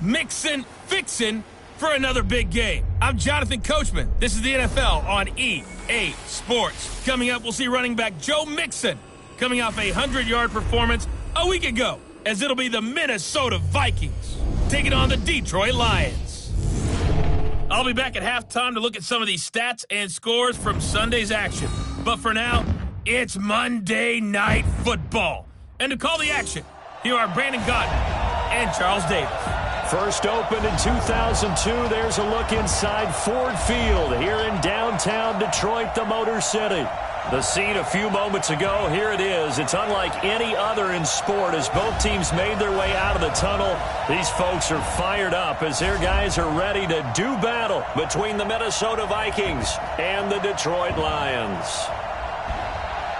mixin', fixin' for another big game. I'm Jonathan Coachman. This is the NFL on EA Sports. Coming up, we'll see running back Joe Mixon coming off a 100-yard performance a week ago, as it'll be the Minnesota Vikings taking on the Detroit Lions. I'll be back at halftime to look at some of these stats and scores from Sunday's action. But for now, it's Monday Night Football. And to call the action, here are Brandon Gaudin and Charles Davis. First opened in 2002, there's a look inside Ford Field here in downtown Detroit, the Motor City. The scene a few moments ago, here it is. It's unlike any other in sport as both teams made their way out of the tunnel. These folks are fired up as their guys are ready to do battle between the Minnesota Vikings and the Detroit Lions.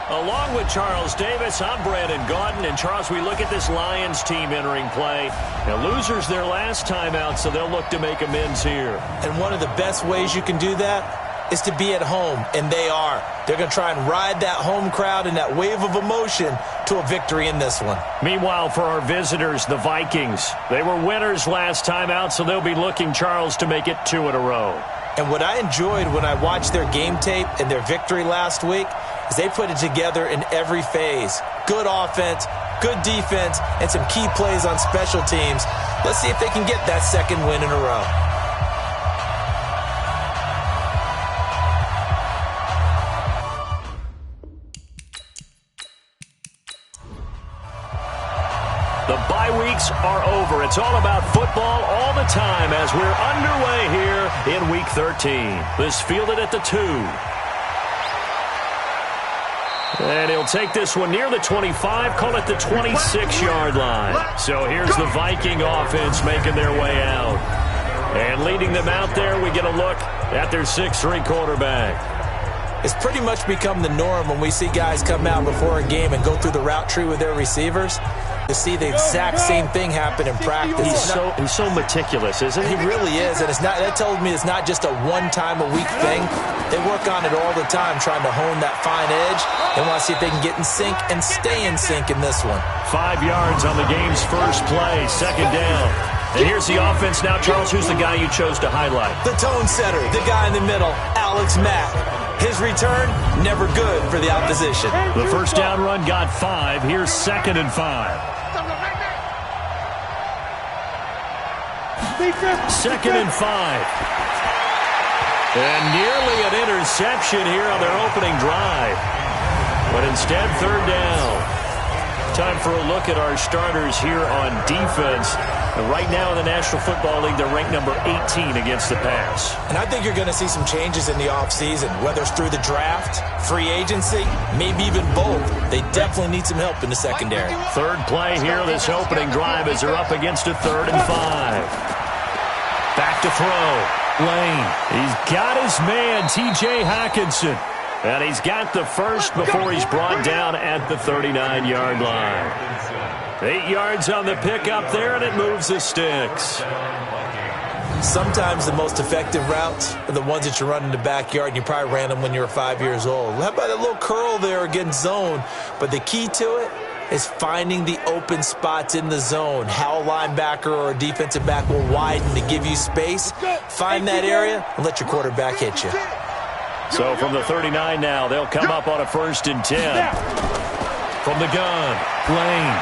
Along with Charles Davis, I'm Brandon Gaudin. And Charles, we look at this Lions team entering play. Now, losers their last time out, so they'll look to make amends here. And one of the best ways you can do that is to be at home, and they are. They're going to try and ride that home crowd and that wave of emotion to a victory in this one. Meanwhile, for our visitors, the Vikings, they were winners last time out, so they'll be looking, Charles, to make it 2 in a row. And what I enjoyed when I watched their game tape and their victory last week is they put it together in every phase. Good offense, good defense, and some key plays on special teams. Let's see if they can get that second win in a row. The bye weeks are over. It's all about football all the time as we're underway here in Week 13. This fielded at the 2. And he'll take this one near the 25, call it the 26-yard line. So here's the Viking offense making their way out. And leading them out there, we get a look at their 6'3 quarterback. It's pretty much become the norm when we see guys come out before a game and go through the route tree with their receivers. To see the exact same thing happen in practice. He's so meticulous, isn't he? He really is, and that tells me it's not just a one-time-a-week thing. They work on it all the time, trying to hone that fine edge. They want to see if they can get in sync and stay in sync in this one. 5 yards on the game's first play, second down. And here's the offense now. Charles, who's the guy you chose to highlight? The tone setter, the guy in the middle, Alex Mack. His return, never good for the opposition. The first down run got 5. Here's 2nd and 5. 2nd and 5. And nearly an interception here on their opening drive. But instead, 3rd down. Time for a look at our starters here on defense. And right now in the National Football League, they're ranked number 18 against the pass. And I think you're going to see some changes in the offseason, whether it's through the draft, free agency, maybe even both. They definitely need some help in the secondary. 3rd play here, this opening drive, as they're up against a 3rd and 5. Back to throw. Lane. He's got his man, T.J. Hockenson. And he's got the first before he's brought down at the 39-yard line. 8 yards on the pickup there, and it moves the sticks. Sometimes the most effective routes are the ones that you run in the backyard, and you probably ran them when you were 5 years old. How about a little curl there against zone? But the key to it is finding the open spots in the zone. How a linebacker or a defensive back will widen to give you space. Find that area and let your quarterback hit you. So from the 39 now, they'll come up on a 1st and 10. From the gun, Lane.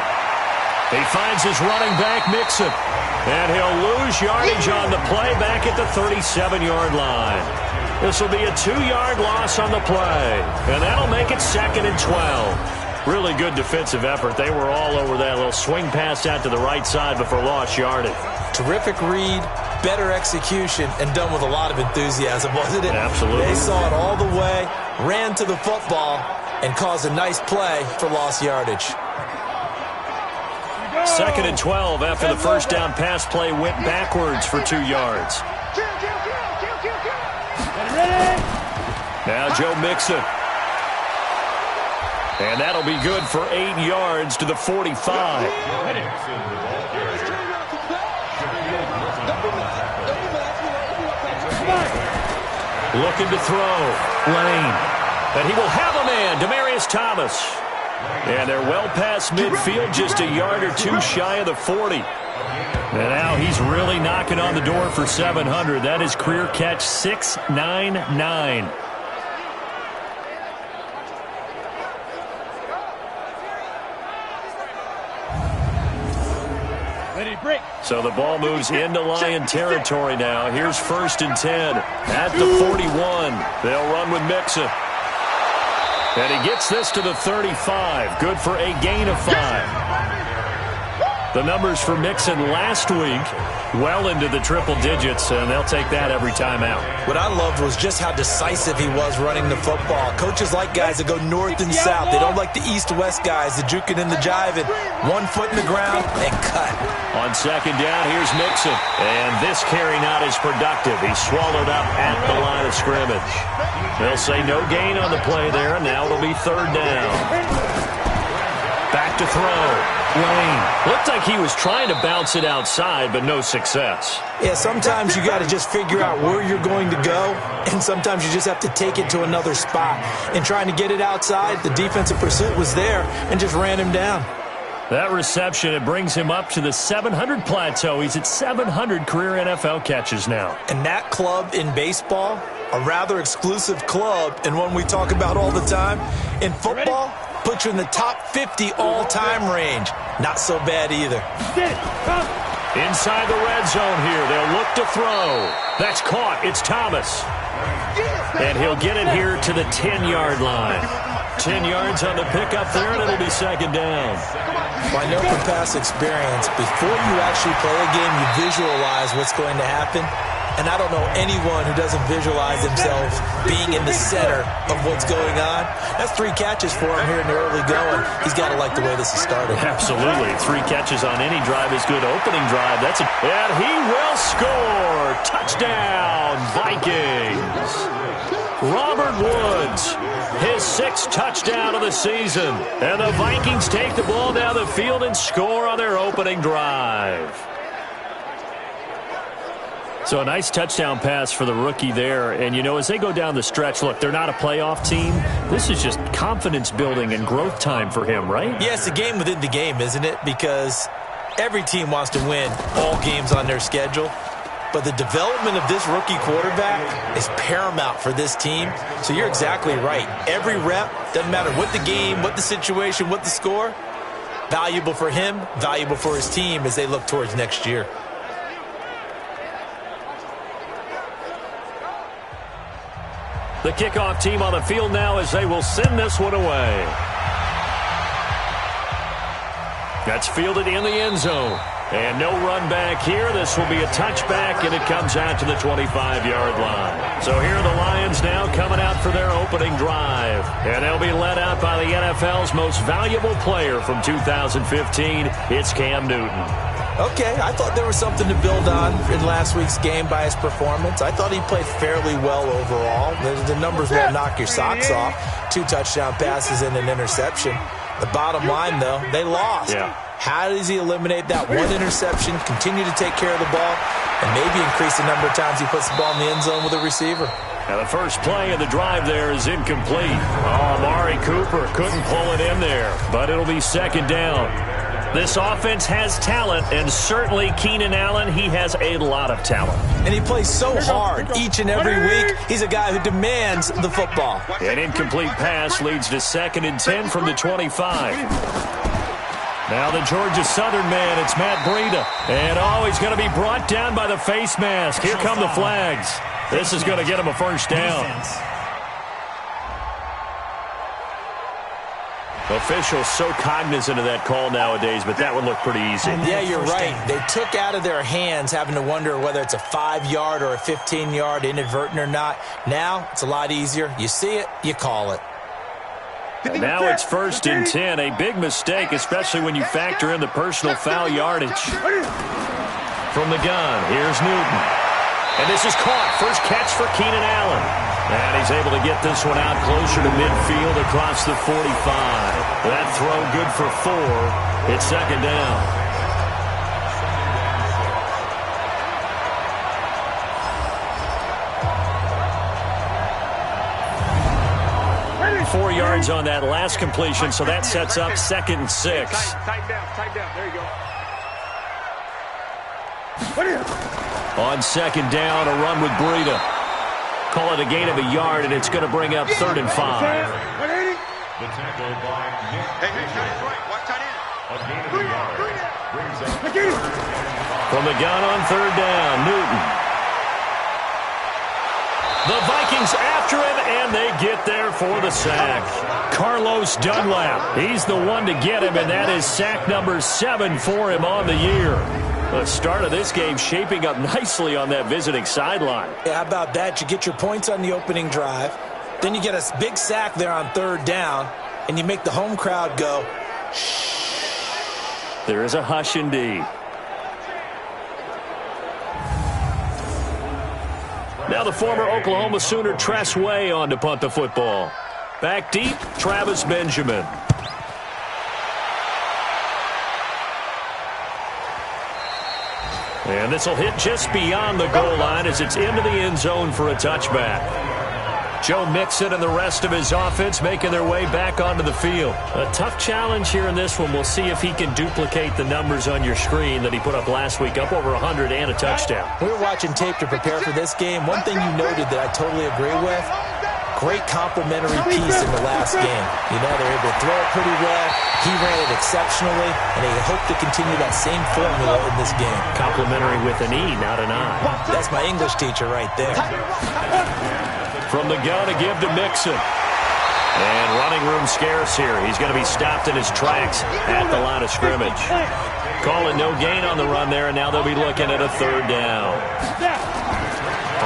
He finds his running back, Mixon. And he'll lose yardage on the play back at the 37-yard line. This will be a 2-yard loss on the play. And that'll make it 2nd and 12. Really good defensive effort. They were all over that little swing pass out to the right side before lost yardage. Terrific read, better execution, and done with a lot of enthusiasm, wasn't it? Absolutely. They saw it all the way, ran to the football, and caused a nice play for lost yardage. 2nd and 12 after the first down pass play went backwards for 2 yards. Now Joe Mixon. And that'll be good for 8 yards to the 45. Looking to throw. Lane. And he will have a man, Demaryius Thomas. And they're well past midfield, just a yard or two shy of the 40. And now he's really knocking on the door for 700. That is career catch 699. So the ball moves into Lion territory now. Here's 1st and 10 at the 41. They'll run with Mixon. And he gets this to the 35. Good for a gain of 5. The numbers for Mixon last week, well into the triple digits, and they'll take that every time out. What I loved was just how decisive he was running the football. Coaches like guys that go north and south. They don't like the east-west guys, the juking and the jiving. 1 foot in the ground and cut. On 2nd down, here's Mixon. And this carry not as productive. He's swallowed up at the line of scrimmage. They'll say no gain on the play there, and now it'll be 3rd down. Back to throw. Lane. Looked like he was trying to bounce it outside, but no success. Yeah, sometimes you got to just figure out where you're going to go, and sometimes you just have to take it to another spot. And trying to get it outside, the defensive pursuit was there and just ran him down. That reception, it brings him up to the 700 plateau. He's at 700 career NFL catches now. And that club in baseball, a rather exclusive club, and one we talk about all the time. In football, puts you in the top 50 all-time range. Not so bad either. Inside the red zone here. They'll look to throw. That's caught. It's Thomas. And he'll get it here to the 10-yard line. 10 yards on the pickup there, and it'll be 2nd down. Well, I know from past experience, before you actually play a game, you visualize what's going to happen. And I don't know anyone who doesn't visualize themselves being in the center of what's going on. That's 3 catches for him here in the early going. He's got to like the way this is started. Absolutely. 3 catches on any drive is good. Opening drive, and he will score. Touchdown, Vikings. Robert Woods, his 6th touchdown of the season. And the Vikings take the ball down the field and score on their opening drive. So a nice touchdown pass for the rookie there. And, you know, as they go down the stretch, look, they're not a playoff team. This is just confidence building and growth time for him, right? Yeah, it's a game within the game, isn't it? Because every team wants to win all games on their schedule. But the development of this rookie quarterback is paramount for this team. So you're exactly right. Every rep, doesn't matter what the game, what the situation, what the score, valuable for him, valuable for his team as they look towards next year. The kickoff team on the field now as they will send this one away. That's fielded in the end zone. And no run back here. This will be a touchback, and it comes out to the 25-yard line. So here are the Lions now coming out for their opening drive. And they'll be led out by the NFL's most valuable player from 2015. It's Cam Newton. Okay, I thought there was something to build on in last week's game by his performance. I thought he played fairly well overall. The numbers won't knock your socks off. 2 touchdown passes and an interception. The bottom line, though, they lost. Yeah. How does he eliminate that 1 interception, continue to take care of the ball, and maybe increase the number of times he puts the ball in the end zone with a receiver? Now the first play of the drive there is incomplete. Oh, Amari Cooper couldn't pull it in there, but it'll be 2nd down. This offense has talent, and certainly Keenan Allen, he has a lot of talent. And he plays so hard each and every week. He's a guy who demands the football. An incomplete pass leads to 2nd and 10 from the 25. Now the Georgia Southern man, it's Matt Breida. And, he's going to be brought down by the face mask. Here come the flags. This is going to get him a 1st down. Officials so cognizant of that call nowadays, but that one looked pretty easy. Yeah, you're right. They took out of their hands having to wonder whether it's a 5-yard or a 15-yard, inadvertent or not. Now it's a lot easier. You see it, you call it. And now it's 1st and 10. A big mistake, especially when you factor in the personal foul yardage. From the gun, here's Newton. And this is caught. First catch for Keenan Allen. And he's able to get this one out closer to midfield across the 45. That throw good for 4. It's 2nd down. 4 yards on that last completion, so that sets up 2nd and 6. Tighten down. There you go. On 2nd down, a run with Breida. Call it a gain of a yard, and it's going to bring up 3rd and 5. Hey, right. Watch tight end. From the gun on 3rd down, Newton. The Vikings after him, and they get there for the sack. Carlos Dunlap, he's the one to get him, and that is sack number 7 for him on the year. The start of this game shaping up nicely on that visiting sideline. Yeah, how about that? You get your points on the opening drive, then you get a big sack there on 3rd down, and you make the home crowd go, shh. There is a hush indeed. Now the former Oklahoma Sooner Tress Way on to punt the football. Back deep, Travis Benjamin. And this will hit just beyond the goal line as it's into the end zone for a touchback. Joe Mixon and the rest of his offense making their way back onto the field. A tough challenge here in this one. We'll see if he can duplicate the numbers on your screen that he put up last week, up over 100 and a touchdown. We were watching tape to prepare for this game. One thing you noted that I totally agree with, great complimentary piece in the last game. You know, they're able to throw it pretty well. He ran it exceptionally, and they hope to continue that same formula in this game. Complimentary with an E, not an I. That's my English teacher right there. From the gun to give to Mixon. And running room scarce here. He's going to be stopped in his tracks at the line of scrimmage. Calling no gain on the run there, and now they'll be looking at a 3rd down.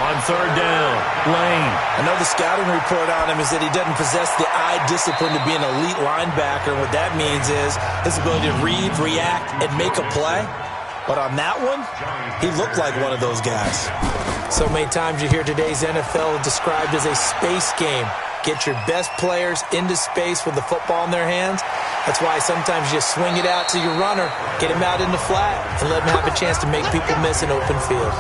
On 3rd down, Lane. I know the scouting report on him is that he doesn't possess the eye discipline to be an elite linebacker. What that means is his ability to read, react, and make a play. But on that one, he looked like one of those guys. So many times you hear today's NFL described as a space game. Get your best players into space with the football in their hands. That's why sometimes you just swing it out to your runner, get him out in the flat, and let him have a chance to make people miss an open field.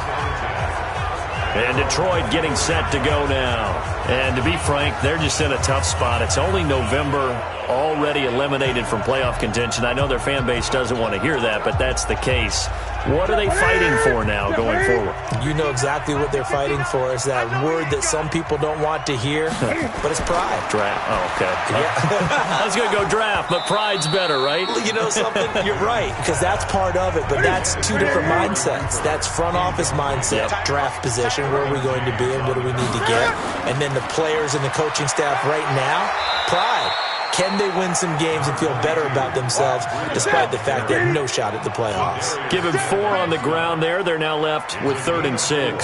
And Detroit getting set to go now. And to be frank, they're just in a tough spot. It's only November, already eliminated from playoff contention. I know their fan base doesn't want to hear that, but that's the case. What are they fighting for now going forward? You know exactly what they're fighting for. Is that word that some people don't want to hear, but it's pride. Draft. Oh, okay. Yeah. I was going to go draft, but pride's better, right? You know something? You're right, because that's part of it, but that's two different mindsets. That's front office mindset, draft position, where are we going to be and what do we need to get? And then the players and the coaching staff right now, pride. Can they win some games and feel better about themselves despite the fact they have no shot at the playoffs? Give him 4 on the ground there. They're now left with 3rd and 6.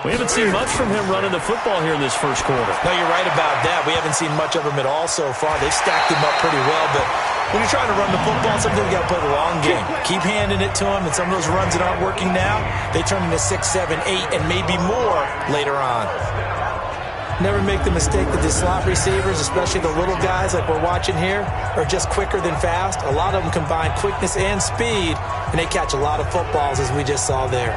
We haven't seen much from him running the football here in this first quarter. No, you're right about that. We haven't seen much of him at all so far. They've stacked him up pretty well, but when you're trying to run the football, sometimes you got to play the long game. Keep handing it to him, and some of those runs that aren't working now, they turn into 6, 7, 8, and maybe more later on. Never make the mistake that the slot receivers, especially the little guys like we're watching here, are just quicker than fast. A lot of them combine quickness and speed, and they catch a lot of footballs, as we just saw there.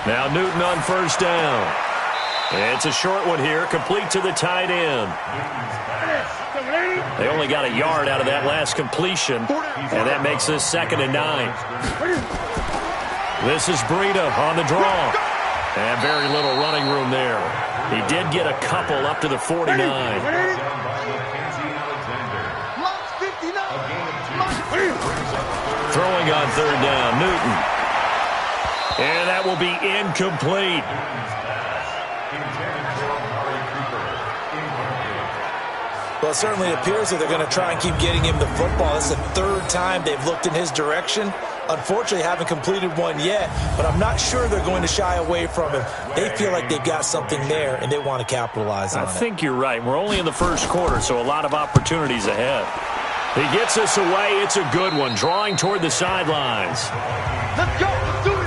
Now Newton on 1st down. It's a short one here, complete to the tight end. They only got a yard out of that last completion, and that makes this 2nd and 9. This is Breida on the draw. And very little running room there. He did get a couple up to the 49. Throwing on 3rd down, Newton. And that will be incomplete. Well, it certainly appears that they're going to try and keep getting him the football. This is the 3rd time they've looked in his direction. Unfortunately, haven't completed one yet, but I'm not sure they're going to shy away from him. They feel like they've got something there, and they want to capitalize on it. I think you're right. We're only in the first quarter, so a lot of opportunities ahead. He gets us away. It's a good one, drawing toward the sidelines. Let's go. Let's do it.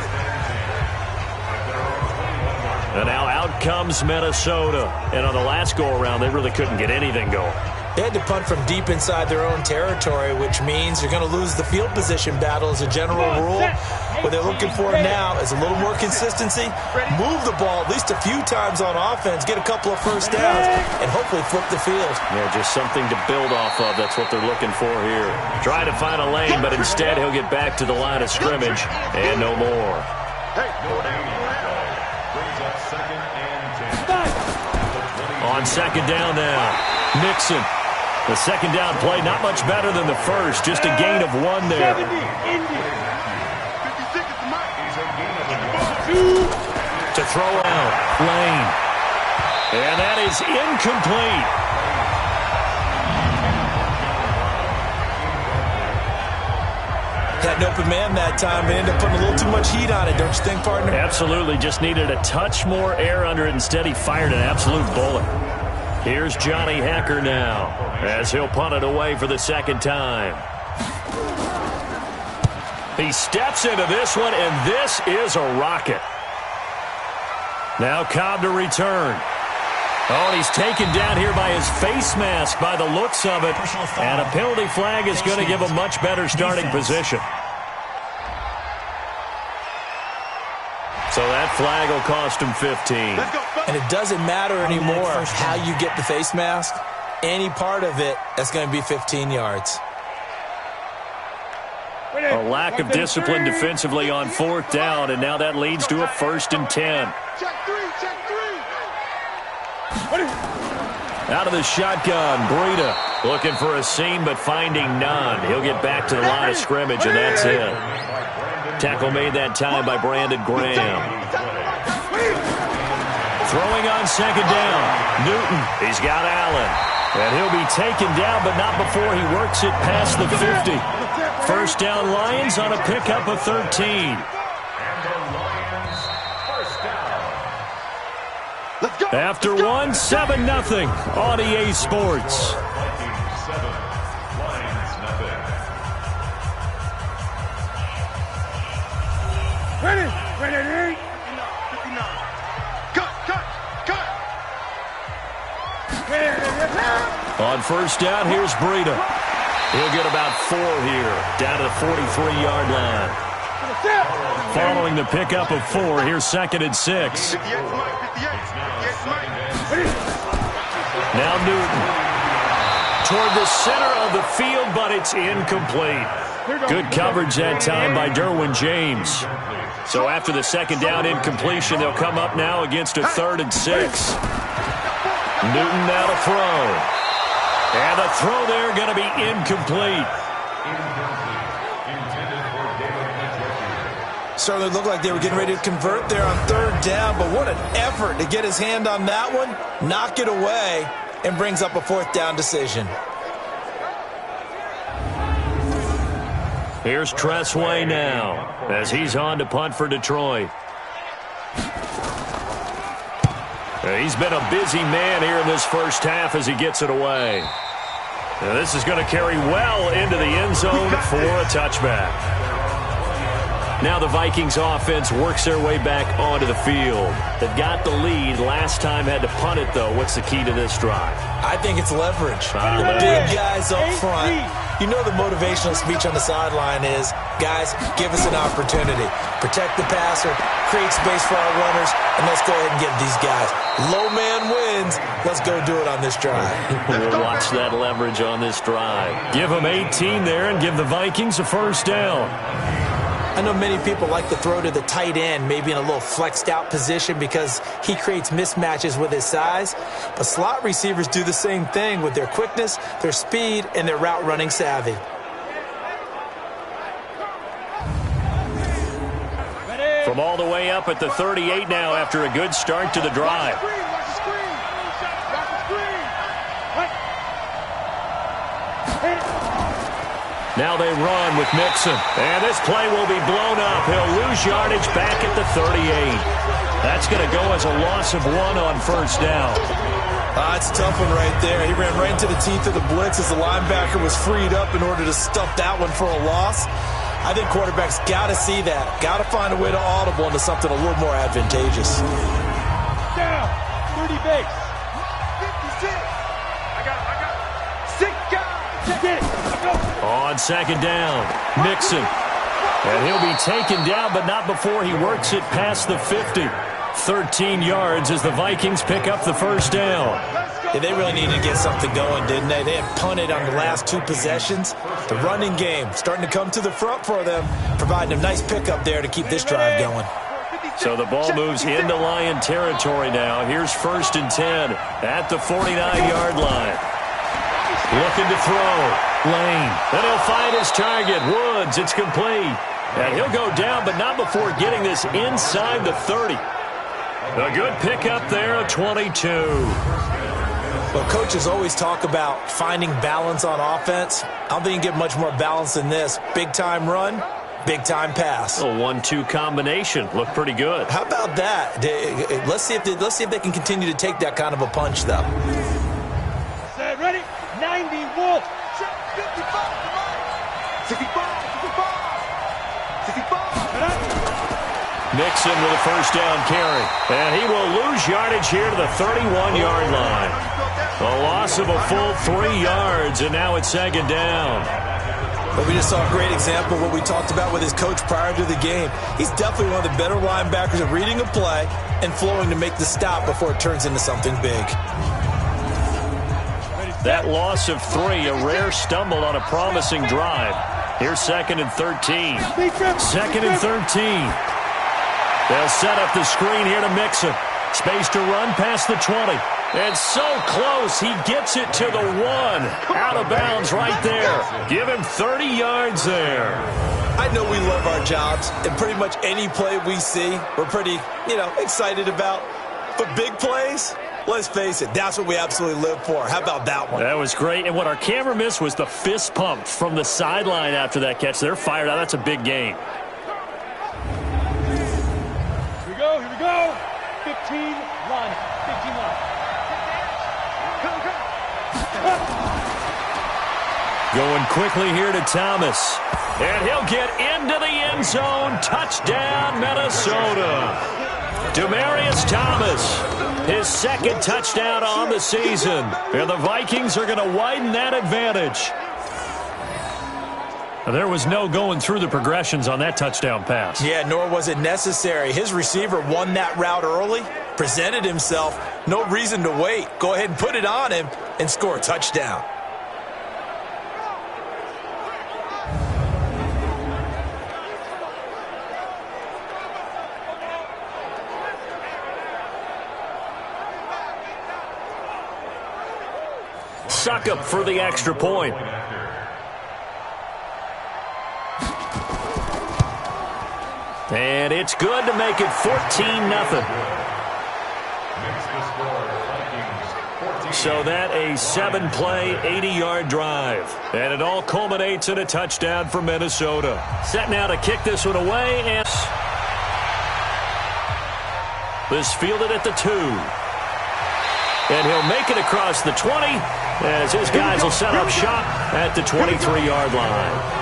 And now out comes Minnesota. And on the last go-around, they really couldn't get anything going. They had to punt from deep inside their own territory, which means you're going to lose the field position battle as a general rule. What they're looking for now is a little more consistency, move the ball at least a few times on offense, get a couple of first downs, and hopefully flip the field. Yeah, just something to build off of. That's what they're looking for here. Try to find a lane, but instead he'll get back to the line of scrimmage and no more. On second down now, Mixon. The second down play, not much better than the first, just a gain of 1 there. To throw out, Lane. And that is incomplete. Had an open man that time, but ended up putting a little too much heat on it, don't you think, partner? Absolutely, just needed a touch more air under it. Instead, he fired an absolute bullet. Here's Johnny Hacker now, as he'll punt it away for the second time. He steps into this one, and this is a rocket. Now Cobb to return. Oh, and he's taken down here by his face mask by the looks of it. And a penalty flag is going to give a much better starting position. So that flag will cost him 15. And it doesn't matter anymore how you get the face mask. Any part of it, that's going to be 15 yards. A lack of discipline defensively on fourth down, and now that leads to a 1st and 10. Check three. Out of the shotgun, Breida looking for a seam but finding none. He'll get back to the line of scrimmage, and that's it. Tackle made that time by Brandon Graham. Throwing on second down, Newton. He's got Allen. And he'll be taken down, but not before he works it past the 50. First down, Lions on a pickup of 13. After one, 7-0 on EA Sports. Ready. On first down, here's Breida. He'll get about 4 here, down to the 43-yard line. Following the pickup of 4, here's 2nd and 6. Now Newton. Toward the center of the field, but it's incomplete. Good coverage that time by Derwin James. So after the second down incompletion, they'll come up now against a 3rd and 6. Newton now to throw. And the throw there going to be incomplete. Certainly looked like they were getting ready to convert there on 3rd down, but what an effort to get his hand on that one, knock it away, and brings up a 4th down decision. Here's Tressway now, as he's on to punt for Detroit. He's been a busy man here in this first half as he gets it away. Now this is going to carry well into the end zone for a touchback. Now the Vikings offense works their way back onto the field. They've got the lead. Last time had to punt it, though. What's the key to this drive? I think it's leverage. The big guys up front. You know the motivational speech on the sideline is, guys, give us an opportunity. Protect the passer, create space for our runners, and let's go ahead and get these guys. Low man wins. Let's go do it on this drive. We'll watch that leverage on this drive. Give them 18 there and give the Vikings a first down. I know many people like to throw to the tight end, maybe in a little flexed out position because he creates mismatches with his size. But slot receivers do the same thing with their quickness, their speed, and their route running savvy. From all the way up at the 38 now after a good start to the drive. Now they run with Mixon. And this play will be blown up. He'll lose yardage back at the 38. That's going to go as a loss of 1 on first down. It's a tough one right there. He ran right into the teeth of the blitz as the linebacker was freed up in order to stuff that one for a loss. I think quarterbacks got to see that. Got to find a way to audible into something a little more advantageous. Down. 30 base. 56. I got it. On second down, Mixon. And he'll be taken down, but not before he works it past the 50. 13 yards as the Vikings pick up the first down. Yeah, they really needed to get something going, didn't they? They had punted on the last 2 possessions. The running game starting to come to the front for them, providing a nice pickup there to keep this drive going. So the ball moves into Lion territory now. Here's 1st and 10 at the 49-yard line. Looking to throw. Lane. Then he'll find his target. Woods. It's complete. And he'll go down, but not before getting this inside the 30. A good pickup there at 22. Well, coaches always talk about finding balance on offense. I don't think you can get much more balance than this. Big-time run, big-time pass. A 1-2 combination. Looked pretty good. How about that? Let's see if they can continue to take that kind of a punch, though. Set, ready? 90, Wolf. 55, 65, 65. Mixon with a first down carry. And he will lose yardage here to the 31-yard line. A loss of a full 3 yards, and now it's second down. But we just saw a great example of what we talked about with his coach prior to the game. He's definitely one of the better linebackers at reading a play and flowing to make the stop before it turns into something big. That loss of 3, a rare stumble on a promising drive. Here's 2nd and 13. 2nd and 13. They'll set up the screen here to Mixon. Space to run past the 20. And so close, he gets it to the 1. Out of bounds right there. Give him 30 yards there. I know we love our jobs, and pretty much any play we see, we're pretty, excited about. But big plays, let's face it, that's what we absolutely live for. How about that one? That was great. And what our camera missed was the fist pump from the sideline after that catch. They're fired out. That's a big game. Here we go. 15, run. 15, run. Going quickly here to Thomas. And he'll get into the end zone. Touchdown, Minnesota. Demaryius Thomas, his 2nd touchdown on the season. And the Vikings are going to widen that advantage. There was no going through the progressions on that touchdown pass. Yeah, nor was it necessary. His receiver won that route early, presented himself. No reason to wait. Go ahead and put it on him and score a touchdown. Suckup for the extra point. And it's good to make it 14-0. So that a 7-play, 80-yard drive. And it all culminates in a touchdown for Minnesota. Set now to kick this one away. And this fielded at the 2. And he'll make it across the 20 as his guys will set up shop at the 23-yard line.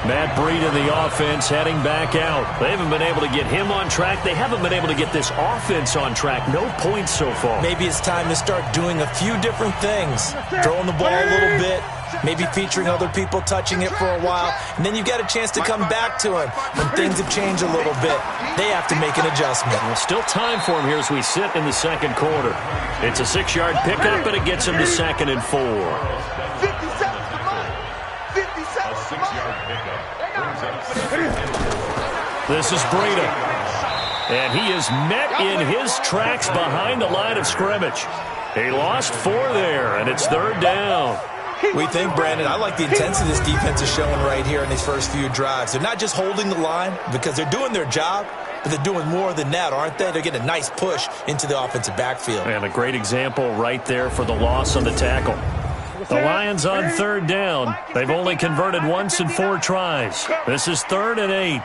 Matt Breed in the offense heading back out. They haven't been able to get him on track. They haven't been able to get this offense on track. No points so far. Maybe it's time to start doing a few different things. Throwing the ball a little bit, maybe featuring other people touching it for a while, and then you've got a chance to come back to him when things have changed a little bit. They have to make an adjustment. Well, still time for him here as we sit in the 2nd quarter. It's a 6-yard pickup, and it gets him to 2nd and 4. 57 to mine. 57 to mine. This is Breida. And he is met in his tracks behind the line of scrimmage. He lost 4 there, and it's 3rd down. We think, Brandon, I like the intensity this defense is showing right here in these first few drives. They're not just holding the line because they're doing their job, but they're doing more than that, aren't they? They're getting a nice push into the offensive backfield. And a great example right there for the loss on the tackle. The Lions on 3rd down. They've only converted once in 4 tries. This is 3rd and 8.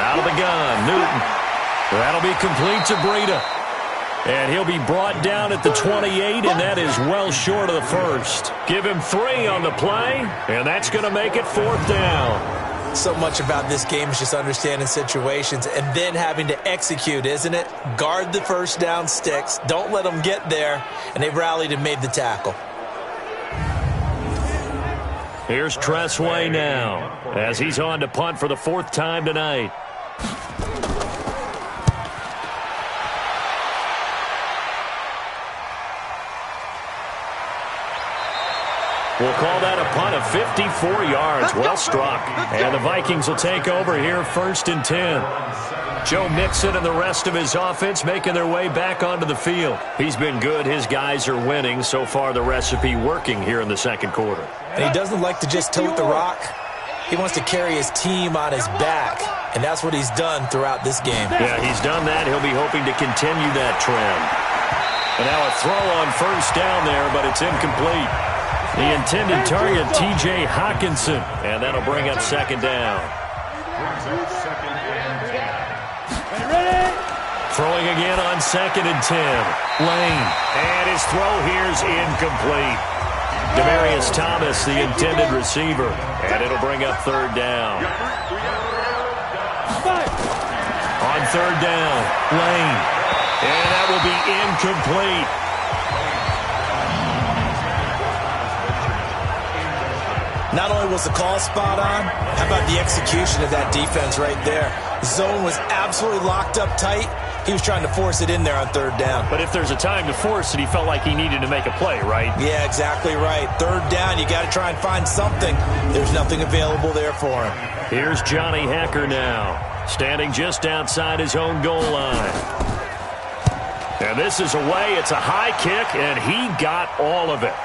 Out of the gun, Newton. That'll be complete to Breida. And he'll be brought down at the 28, and that is well short of the first. Give him 3 on the play, and that's going to make it 4th down. So much about this game is just understanding situations and then having to execute, isn't it? Guard the first down sticks. Don't let them get there. And they rallied and made the tackle. Here's Tressway now as he's on to punt for the 4th time tonight. We'll call that a punt of 54 yards. Well struck. And the Vikings will take over here 1st and 10. Joe Mixon and the rest of his offense making their way back onto the field. He's been good. His guys are winning. So far, the recipe working here in the 2nd quarter. And he doesn't like to just tote the rock. He wants to carry his team on his back. And that's what he's done throughout this game. Yeah, he's done that. He'll be hoping to continue that trend. And now a throw on 1st down there, but it's incomplete. The intended target, T.J. Hawkinson. And that'll bring up 2nd down. Throwing again on 2nd and 10. Lane. And his throw here's incomplete. Demaryius Thomas, the intended receiver. And it'll bring up 3rd down. On 3rd down, Lane. And that will be incomplete. Not only was the call spot on, how about the execution of that defense right there? Zone was absolutely locked up tight. He was trying to force it in there on 3rd down. But if there's a time to force it, he felt like he needed to make a play, right? Yeah, exactly right. 3rd down, you got to try and find something. There's nothing available there for him. Here's Johnny Hekker now, standing just outside his own goal line. And this is away. It's a high kick, and he got all of it.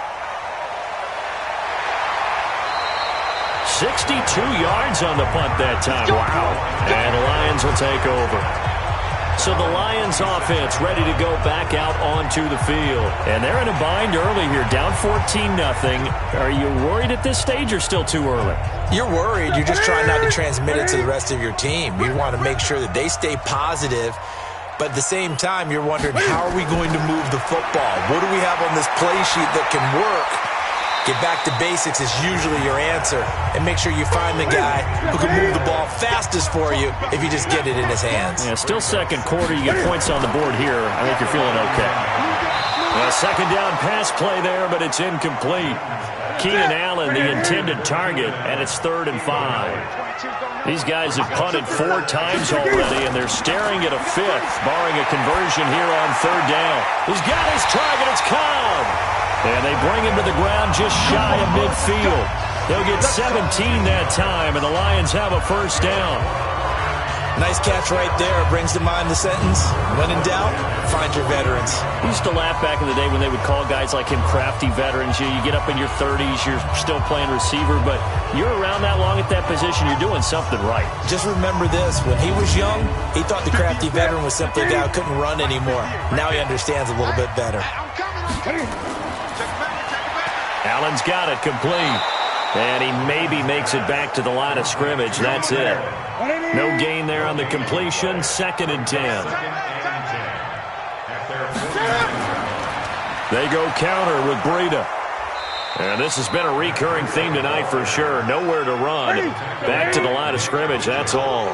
62 yards on the punt that time. Wow. And the Lions will take over. So the Lions offense ready to go back out onto the field. And they're in a bind early here, down 14-0. Are you worried at this stage or still too early? You're worried. You're just trying not to transmit it to the rest of your team. You want to make sure that they stay positive. But at the same time, you're wondering, how are we going to move the football? What do we have on this play sheet that can work? Get back to basics is usually your answer. And make sure you find the guy who can move the ball fastest for you if you just get it in his hands. Yeah, still 2nd quarter. You get points on the board here. I think you're feeling okay. A 2nd down pass play there, but it's incomplete. Keenan Allen, the intended target, and it's 3rd and 5. These guys have punted 4 times already, and they're staring at a 5th, barring a conversion here on 3rd down. He's got his target. It's Cobb. And they bring him to the ground just shy of midfield. They'll get 17 that time, and the Lions have a 1st down. Nice catch right there. Brings to mind the sentence, when in doubt, find your veterans. We used to laugh back in the day when they would call guys like him crafty veterans. You get up in your 30s, you're still playing receiver, but you're around that long at that position, you're doing something right. Just remember this. When he was young, he thought the crafty veteran was simply a guy who couldn't run anymore. Now he understands a little bit better. Allen's got it complete. And he maybe makes it back to the line of scrimmage. That's it. No gain there on the completion. 2nd and 10. They go counter with Breida. And this has been a recurring theme tonight for sure. Nowhere to run. Back to the line of scrimmage. That's all.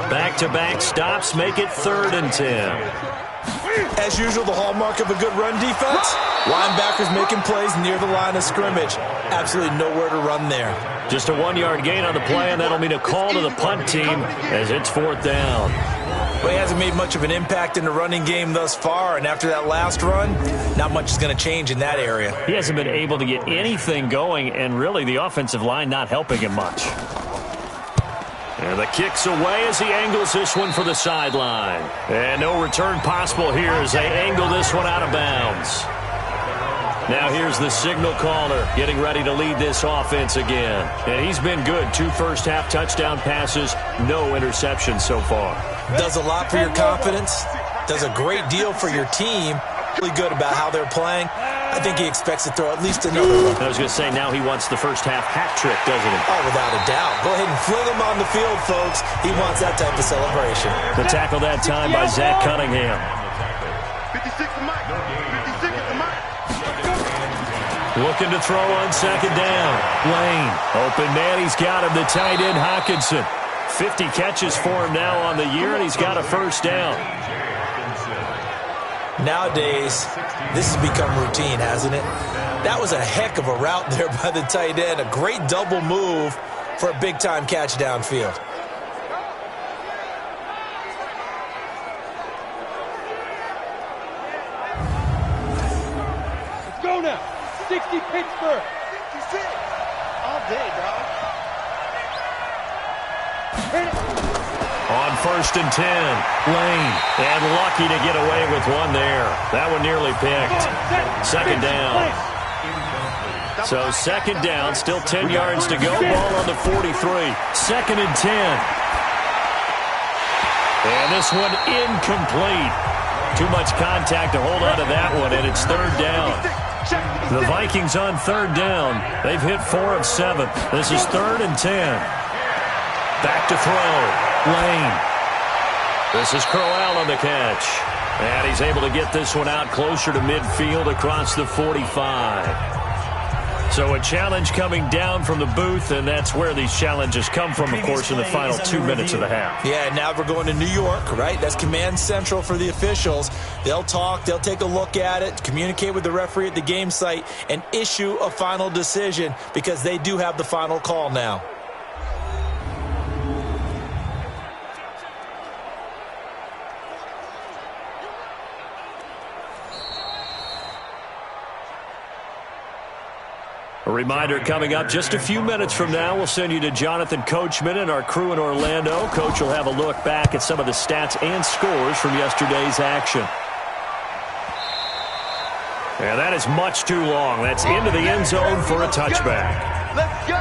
Back-to-back stops make it 3rd and 10. As usual, the hallmark of a good run defense, linebackers making plays near the line of scrimmage. Absolutely nowhere to run there. Just a 1-yard gain on the play, and that'll mean a call to the punt team as it's 4th down. But he hasn't made much of an impact in the running game thus far, and after that last run, not much is going to change in that area. He hasn't been able to get anything going, and really the offensive line not helping him much. And the kick's away as he angles this one for the sideline. And no return possible here as they angle this one out of bounds. Now here's the signal caller getting ready to lead this offense again. And he's been good. 2 first-half touchdown passes, no interceptions so far. Does a lot for your confidence. Does a great deal for your team. Really good about how they're playing. I think he expects to throw at least another one. I was going to say, now he wants the first-half hat trick, doesn't he? Oh, without a doubt. Go ahead and fling him on the field, folks. He wants that type of celebration. The tackle that time by Zach Cunningham. Looking to throw on second down. Lane. Open man. He's got him. The tight end, Hockenson. 50 catches for him now on the year, and he's got a first down. Nowadays, this has become routine, hasn't it? That was a heck of a route there by the tight end. A great double move for a big-time catch downfield. Let's go now. 60 Pittsburgh. 56. All day, dog. On first and 10, Lane. And lucky to get away with one there. That one nearly picked. Second down. So second down, still 10 yards to go. Ball on the 43. Second and 10. And this one incomplete. Too much contact to hold on to that one, and it's third down. The Vikings on third down. They've hit 4 of 7. This is third and 10. Back to throw. Lane. This is Crowell on the catch. And he's able to get this one out closer to midfield across the 45. So a challenge coming down from the booth, and that's where these challenges come from, of course, in the final 2 minutes of the half. Yeah, now we're going to New York, right? That's command central for the officials. They'll talk, they'll take a look at it, communicate with the referee at the game site, and issue a final decision because they do have the final call now. A reminder coming up just a few minutes from now, we'll send you to Jonathan Coachman and our crew in Orlando. Coach will have a look back at some of the stats and scores from yesterday's action. And that is much too long. That's into the end zone for a touchback. Let's go.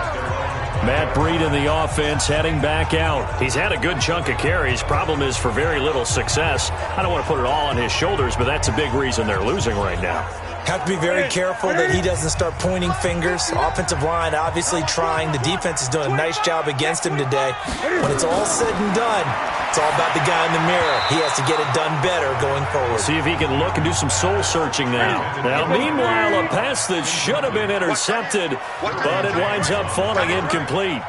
Matt Breed in the offense heading back out. He's had a good chunk of carries. Problem is for very little success. I don't want to put it all on his shoulders, but that's a big reason they're losing right now. Have to be very careful that he doesn't start pointing fingers. Offensive line obviously trying. The defense is doing a nice job against him today. When it's all said and done, it's all about the guy in the mirror. He has to get it done better going forward. See if he can look and do some soul searching now. Now, meanwhile, a pass that should have been intercepted, but it winds up falling incomplete.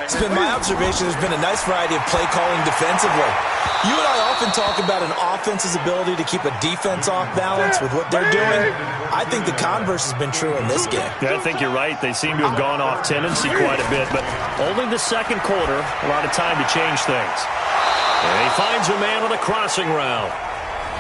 It's been my observation there's been a nice variety of play calling defensively. You and I often talk about an offense's ability to keep a defense off balance with what they're doing. I think the converse has been true in this game. Yeah, I think you're right. They seem to have gone off tendency quite a bit, but only the second quarter, a lot of time to change things. And he finds a man on the crossing route.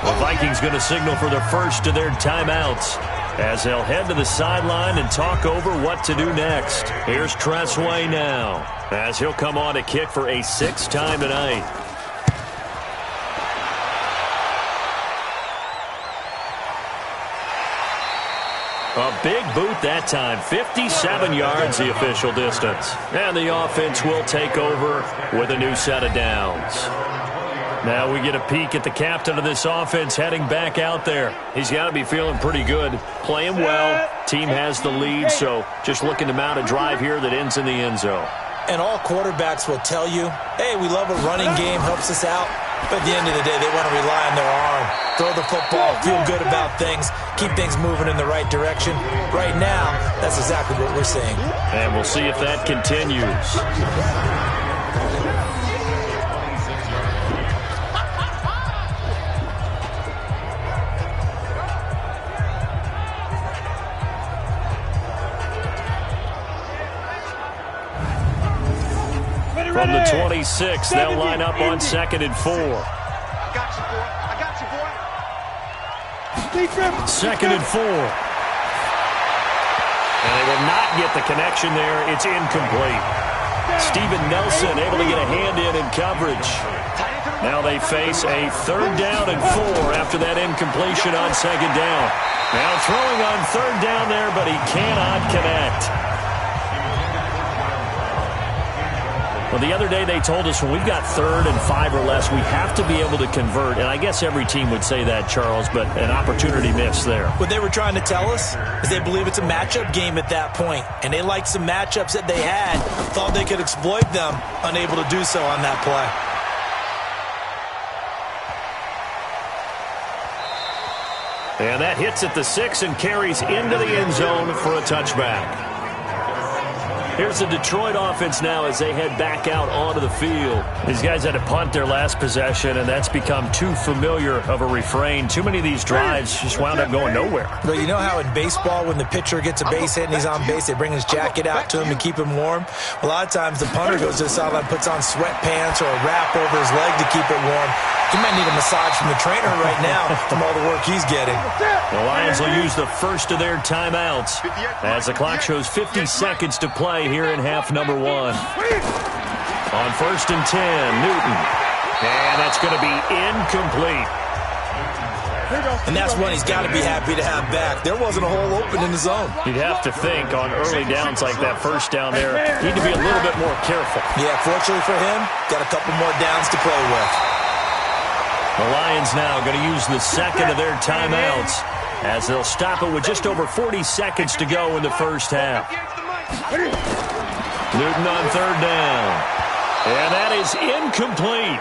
The Vikings going to signal for the first of their timeouts as they'll head to the sideline and talk over what to do next. Here's Tressway now as he'll come on to kick for a 6th time tonight. A big boot that time, 57 yards the official distance. And the offense will take over with a new set of downs. Now we get a peek at the captain of this offense heading back out there. He's got to be feeling pretty good, playing well. Team has the lead, so just looking to mount a drive here that ends in the end zone. And all quarterbacks will tell you, hey, we love a running game, helps us out. But at the end of the day, they want to rely on their arm. Throw the football, feel good about things, keep things moving in the right direction. Right now, that's exactly what we're seeing. And we'll see if that continues. From the 26, they'll line up on 2nd and 4. I got you, boy. I got you, boy. 2nd and 4. And they will not get the connection there. It's incomplete. Steven Nelson able to get a hand in coverage. Now they face a 3rd down and 4 after that incompletion on 2nd down. Now throwing on 3rd down there, but he cannot connect. Well, the other day they told us when we've got 3rd and 5 or less, we have to be able to convert. And I guess every team would say that, Charles, but an opportunity missed there. What they were trying to tell us is they believe it's a matchup game at that point. And they liked some matchups that they had, thought they could exploit them, unable to do so on that play. And that hits at the 6 and carries into the end zone for a touchback. Here's the Detroit offense now as they head back out onto the field. These guys had to punt their last possession, and that's become too familiar of a refrain. Too many of these drives just wound up going nowhere. But you know how in baseball, when the pitcher gets a base hit and he's on base, they bring his jacket out to him to keep him warm? A lot of times the punter goes to the sideline, puts on sweatpants or a wrap over his leg to keep it warm. He might need a massage from the trainer right now from all the work he's getting. The Lions will use the first of their timeouts as the clock shows 50 seconds to play here in half number 1. On 1st and 10, Newton. And that's going to be incomplete. And that's one he's got to be happy to have back. There wasn't a hole open in the zone. You'd have to think on early downs like that first down there, need to be a little bit more careful. Yeah, fortunately for him, got a couple more downs to play with. The Lions now going to use the second of their timeouts as they'll stop it with just over 40 seconds to go in the first half. Newton on 3rd down. And that is incomplete.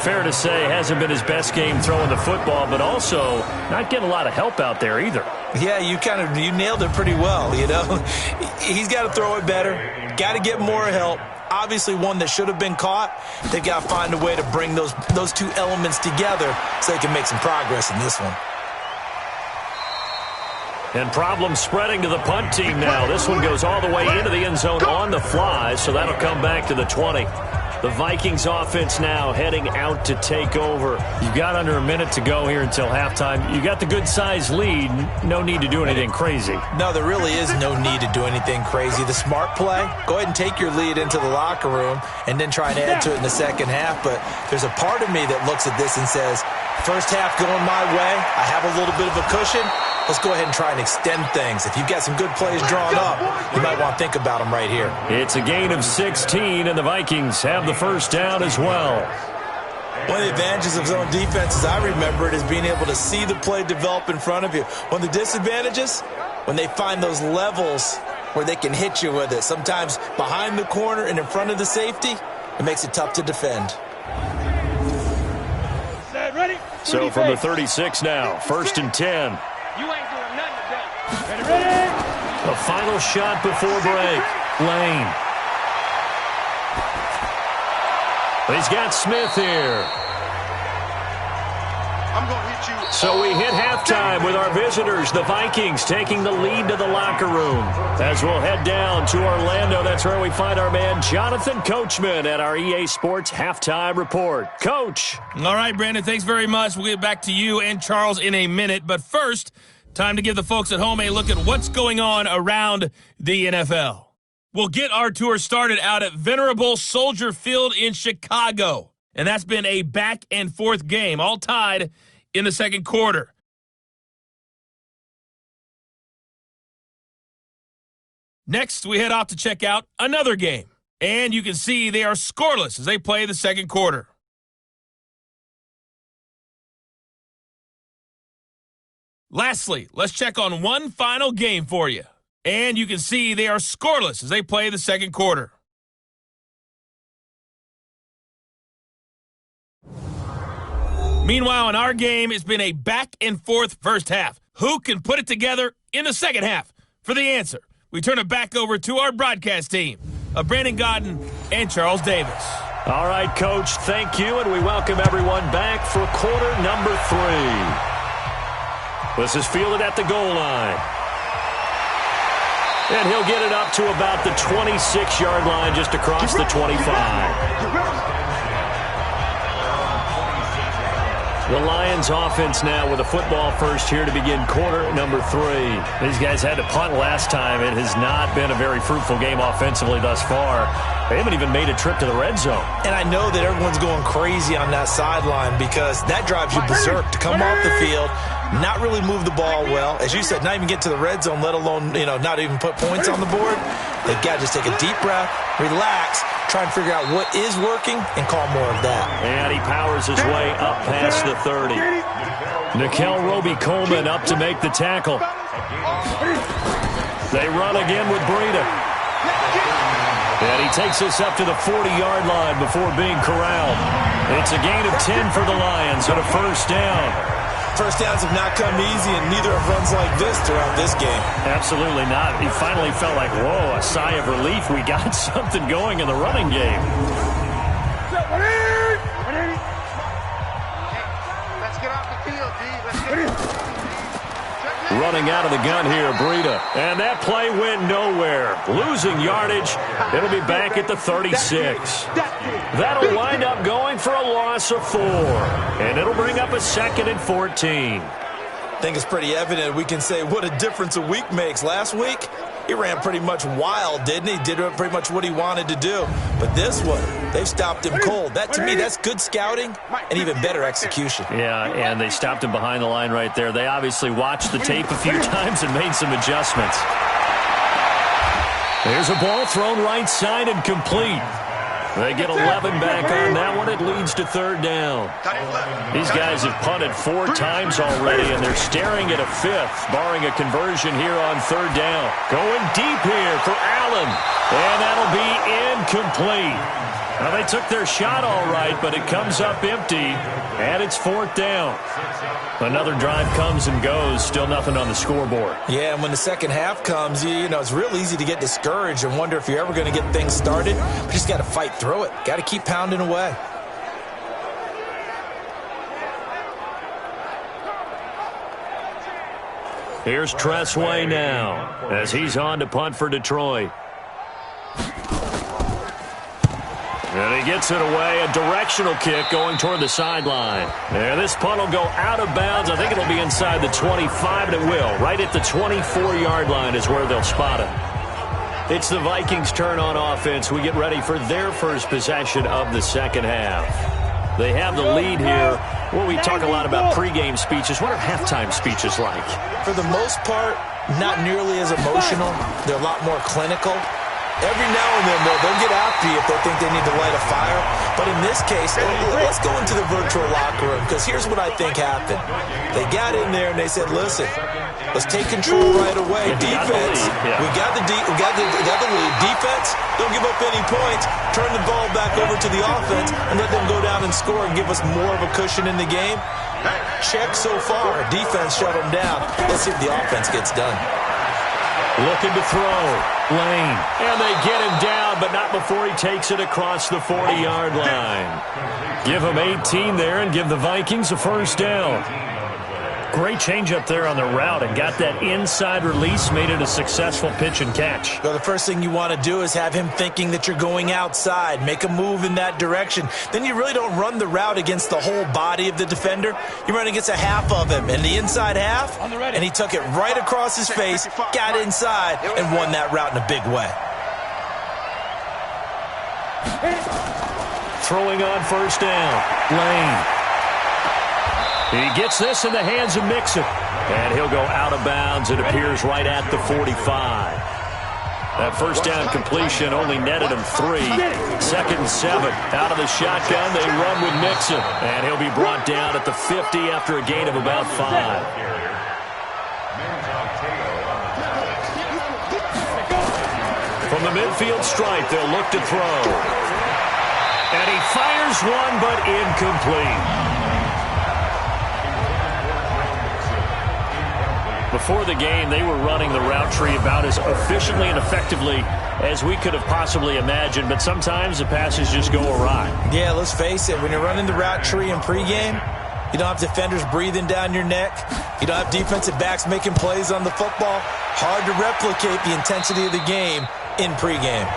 Fair to say, hasn't been his best game throwing the football, but also not getting a lot of help out there either. Yeah, you nailed it pretty well, you know. He's got to throw it better, got to get more help. Obviously one that should have been caught. They've got to find a way to bring those two elements together so they can make some progress in this one. And problems spreading to the punt team now. This one goes all the way into the end zone on the fly, so that'll come back to the 20. The Vikings offense now heading out to take over. You've got under a minute to go here until halftime. You got the good-sized lead. No need to do anything crazy. No, there really is no need to do anything crazy. The smart play, go ahead and take your lead into the locker room and then try and add to it in the second half. But there's a part of me that looks at this and says, first half going my way, I have a little bit of a cushion. Let's go ahead and try and extend things. If you've got some good plays drawn up, you might want to think about them right here. It's a gain of 16, and the Vikings have the first down as well. One of the advantages of zone defense, as I remember it, is being able to see the play develop in front of you. One of the disadvantages, when they find those levels where they can hit you with it, sometimes behind the corner and in front of the safety, it makes it tough to defend. So from the 36 now, 1st and 10. You ain't doing nothing today. Ready? A final shot before break. Lane. He's got Smith here. I'm going to hit you. So we hit halftime with our visitors, the Vikings, taking the lead to the locker room. As we'll head down to Orlando, that's where we find our man Jonathan Coachman at our EA Sports Halftime Report. Coach. All right, Brandon, thanks very much. We'll get back to you and Charles in a minute. But first, time to give the folks at home a look at what's going on around the NFL. We'll get our tour started out at Venerable Soldier Field in Chicago. And that's been a back-and-forth game, all tied in the second quarter. Next, we head off to check out another game. And you can see they are scoreless as they play the second quarter. Lastly, let's check on one final game for you. And you can see they are scoreless as they play the second quarter. Meanwhile, in our game, it's been a back-and-forth first half. Who can put it together in the second half? For the answer, we turn it back over to our broadcast team of Brandon Godden and Charles Davis. All right, Coach, thank you, and we welcome everyone back for quarter number 3. This is fielded at the goal line. And he'll get it up to about the 26-yard line just across the 25. The Lions offense now with a football first here to begin quarter number 3. These guys had to punt last time. It has not been a very fruitful game offensively thus far. They haven't even made a trip to the red zone. And I know that everyone's going crazy on that sideline because that drives you berserk to come off the field, not really move the ball well. As you said, not even get to the red zone, let alone, not even put points on the board. They've got to just take a deep breath, relax, try and figure out what is working and call more of that. And he powers his way up past the 30. Nickel Roby-Coleman up to make the tackle. They run again with Breida. And he takes us up to the 40-yard line before being corralled. It's a gain of 10 for the Lions and a first down. First downs have not come easy, and neither have runs like this throughout this game. Absolutely not. He finally felt like, whoa, a sigh of relief. We got something going in the running game. Let's get off the field, D. Let's get Running out of the gun here, Breida. And that play went nowhere. Losing yardage. It'll be back at the 36. That'll wind up going for a loss of 4. And it'll bring up a 2nd and 14. I think it's pretty evident we can say what a difference a week makes. Last week, he ran pretty much wild, didn't he? Did pretty much what he wanted to do. But this one, they've stopped him cold. That, to me, that's good scouting and even better execution. Yeah, and they stopped him behind the line right there. They obviously watched the tape a few times and made some adjustments. There's a ball thrown right side and complete. They get 11 back on that one. It leads to 3rd down. These guys have punted 4 times already, and they're staring at a 5th, barring a conversion here on 3rd down. Going deep here for Allen, and that'll be incomplete. Now, they took their shot all right, but it comes up empty, and it's 4th down. Another drive comes and goes, still nothing on the scoreboard. Yeah, and when the second half comes, you know, it's real easy to get discouraged and wonder if you're ever going to get things started. But you just got to fight through it. Got to keep pounding away. Here's Tressway now as he's on to punt for Detroit. And he gets it away, a directional kick going toward the sideline. And this punt will go out of bounds. I think it'll be inside the 25, and it will. Right at the 24-yard line is where they'll spot it. It's the Vikings' turn on offense. We get ready for their first possession of the second half. They have the lead here. Well, we talk a lot about pregame speeches. What are halftime speeches like? For the most part, not nearly as emotional. They're a lot more clinical. Every now and then, they'll get after you if they think they need to light a fire. But in this case, let's go into the virtual locker room, because here's what I think happened. They got in there and they said, listen, let's take control right away. Defense, we got the lead. Defense, don't give up any points. Turn the ball back over to the offense and let them go down and score and give us more of a cushion in the game. Check so far. Defense shut them down. Let's see if the offense gets done. Looking to throw. Lane. And they get him down, but not before he takes it across the 40-yard line. Give him 18 there and give the Vikings a first down. Great change up there on the route and got that inside release, made it a successful pitch and catch. Well, the first thing you want to do is have him thinking that you're going outside, make a move in that direction. Then you really don't run the route against the whole body of the defender. You run against a half of him, and the inside half, and he took it right across his face, got inside, and won that route in a big way. Throwing on first down, Lane. He gets this in the hands of Mixon. And he'll go out of bounds. It appears right at the 45. That first down completion only netted him 3. 2nd and 7. Out of the shotgun, they run with Mixon. And he'll be brought down at the 50 after a gain of about 5. From the midfield stripe, they'll look to throw. And he fires one, but incomplete. Before the game, they were running the route tree about as efficiently and effectively as we could have possibly imagined, but sometimes the passes just go awry. Yeah, let's face it. When you're running the route tree in pregame, you don't have defenders breathing down your neck. You don't have defensive backs making plays on the football. Hard to replicate the intensity of the game in pregame.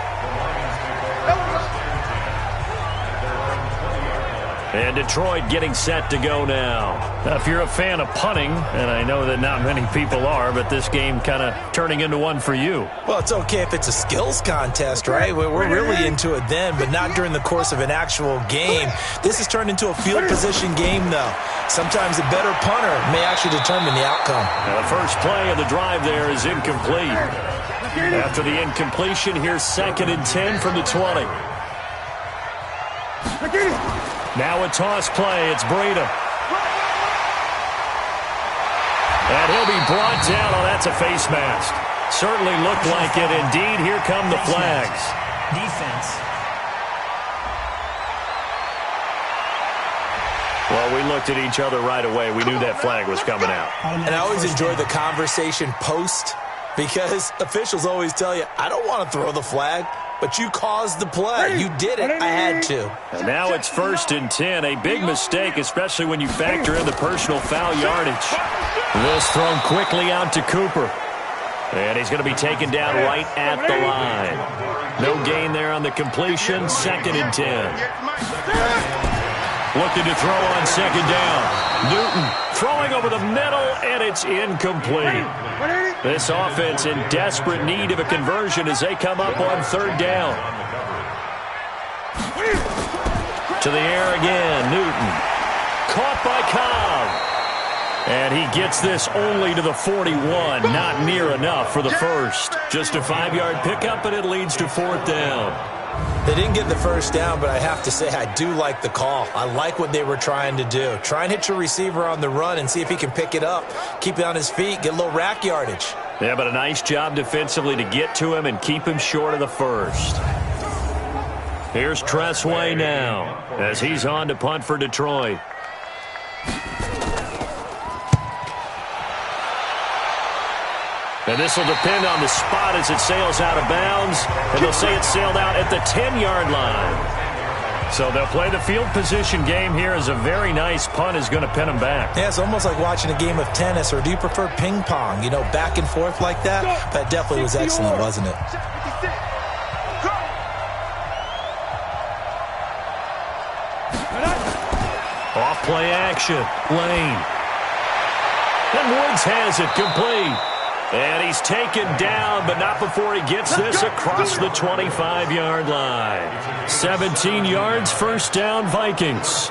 And Detroit getting set to go now. Now, if you're a fan of punting, and I know that not many people are, but this game kind of turning into one for you. Well, it's okay if it's a skills contest, right? We're really into it then, but not during the course of an actual game. This has turned into a field position game, though. Sometimes a better punter may actually determine the outcome. Now, the first play of the drive there is incomplete. After the incompletion, here's 2nd and 10 from the 20. Now a toss play. It's Breida. And he'll be brought down. Oh, that's a face mask. Certainly looked like it. Indeed, here come the flags. defense. Well, we looked at each other right away. We knew that flag was coming out. And I always enjoy the conversation post because officials always tell you, I don't want to throw the flag, but you caused the play. You did it. I had to. And now it's 1st and 10. A big mistake, especially when you factor in the personal foul yardage. This thrown quickly out to Cooper. And he's going to be taken down right at the line. No gain there on the completion. 2nd and 10. Looking to throw on 2nd down. Newton throwing over the middle, and it's incomplete. This offense in desperate need of a conversion as they come up on 3rd down. To the air again, Newton. Caught by Cobb. And he gets this only to the 41. Not near enough for the first. Just a 5-yard pickup, and it leads to 4th down. They didn't get the first down, but I have to say I do like the call. I like what they were trying to do. Try and hit your receiver on the run and see if he can pick it up, keep it on his feet, get a little rack yardage. Yeah, but a nice job defensively to get to him and keep him short of the first. Here's Tressway now as he's on to punt for Detroit. And this will depend on the spot as it sails out of bounds. And they'll say it sailed out at the 10-yard line. So they'll play the field position game here as a very nice punt is going to pin them back. Yeah, it's almost like watching a game of tennis, or do you prefer ping pong? You know, back and forth like that? That definitely was excellent, wasn't it? Off play action. Lane. And Woods has it complete. And he's taken down, but not before he gets this across the 25-yard line. 17 yards, 1st down, Vikings.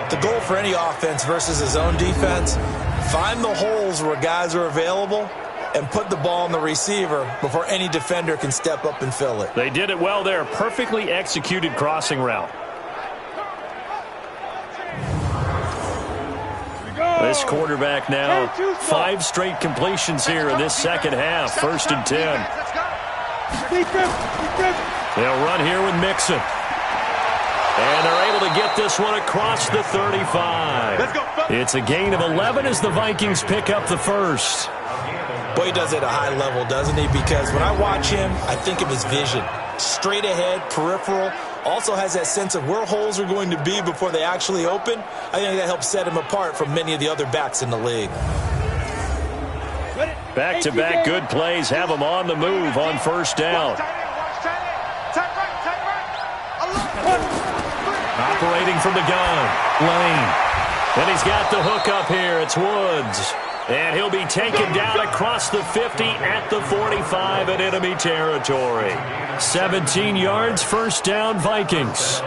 The goal for any offense versus his own defense, find the holes where guys are available and put the ball on the receiver before any defender can step up and fill it. They did it well there. Perfectly executed crossing route. This quarterback now, 5 straight completions here in this second half. 1st and 10. They'll run here with Mixon. And they're able to get this one across the 35. It's a gain of 11 as the Vikings pick up the first. Boy, he does it at a high level, doesn't he? Because when I watch him, I think of his vision. Straight ahead, peripheral. Also has that sense of where holes are going to be before they actually open. I think that helps set him apart from many of the other backs in the league. Back-to-back good plays have him on the move on 1st down. Operating from the gun, Lane. And he's got the hook up here. It's Woods. And he'll be taken down across the 50 at the 45 in enemy territory. 17 yards, 1st down, Vikings.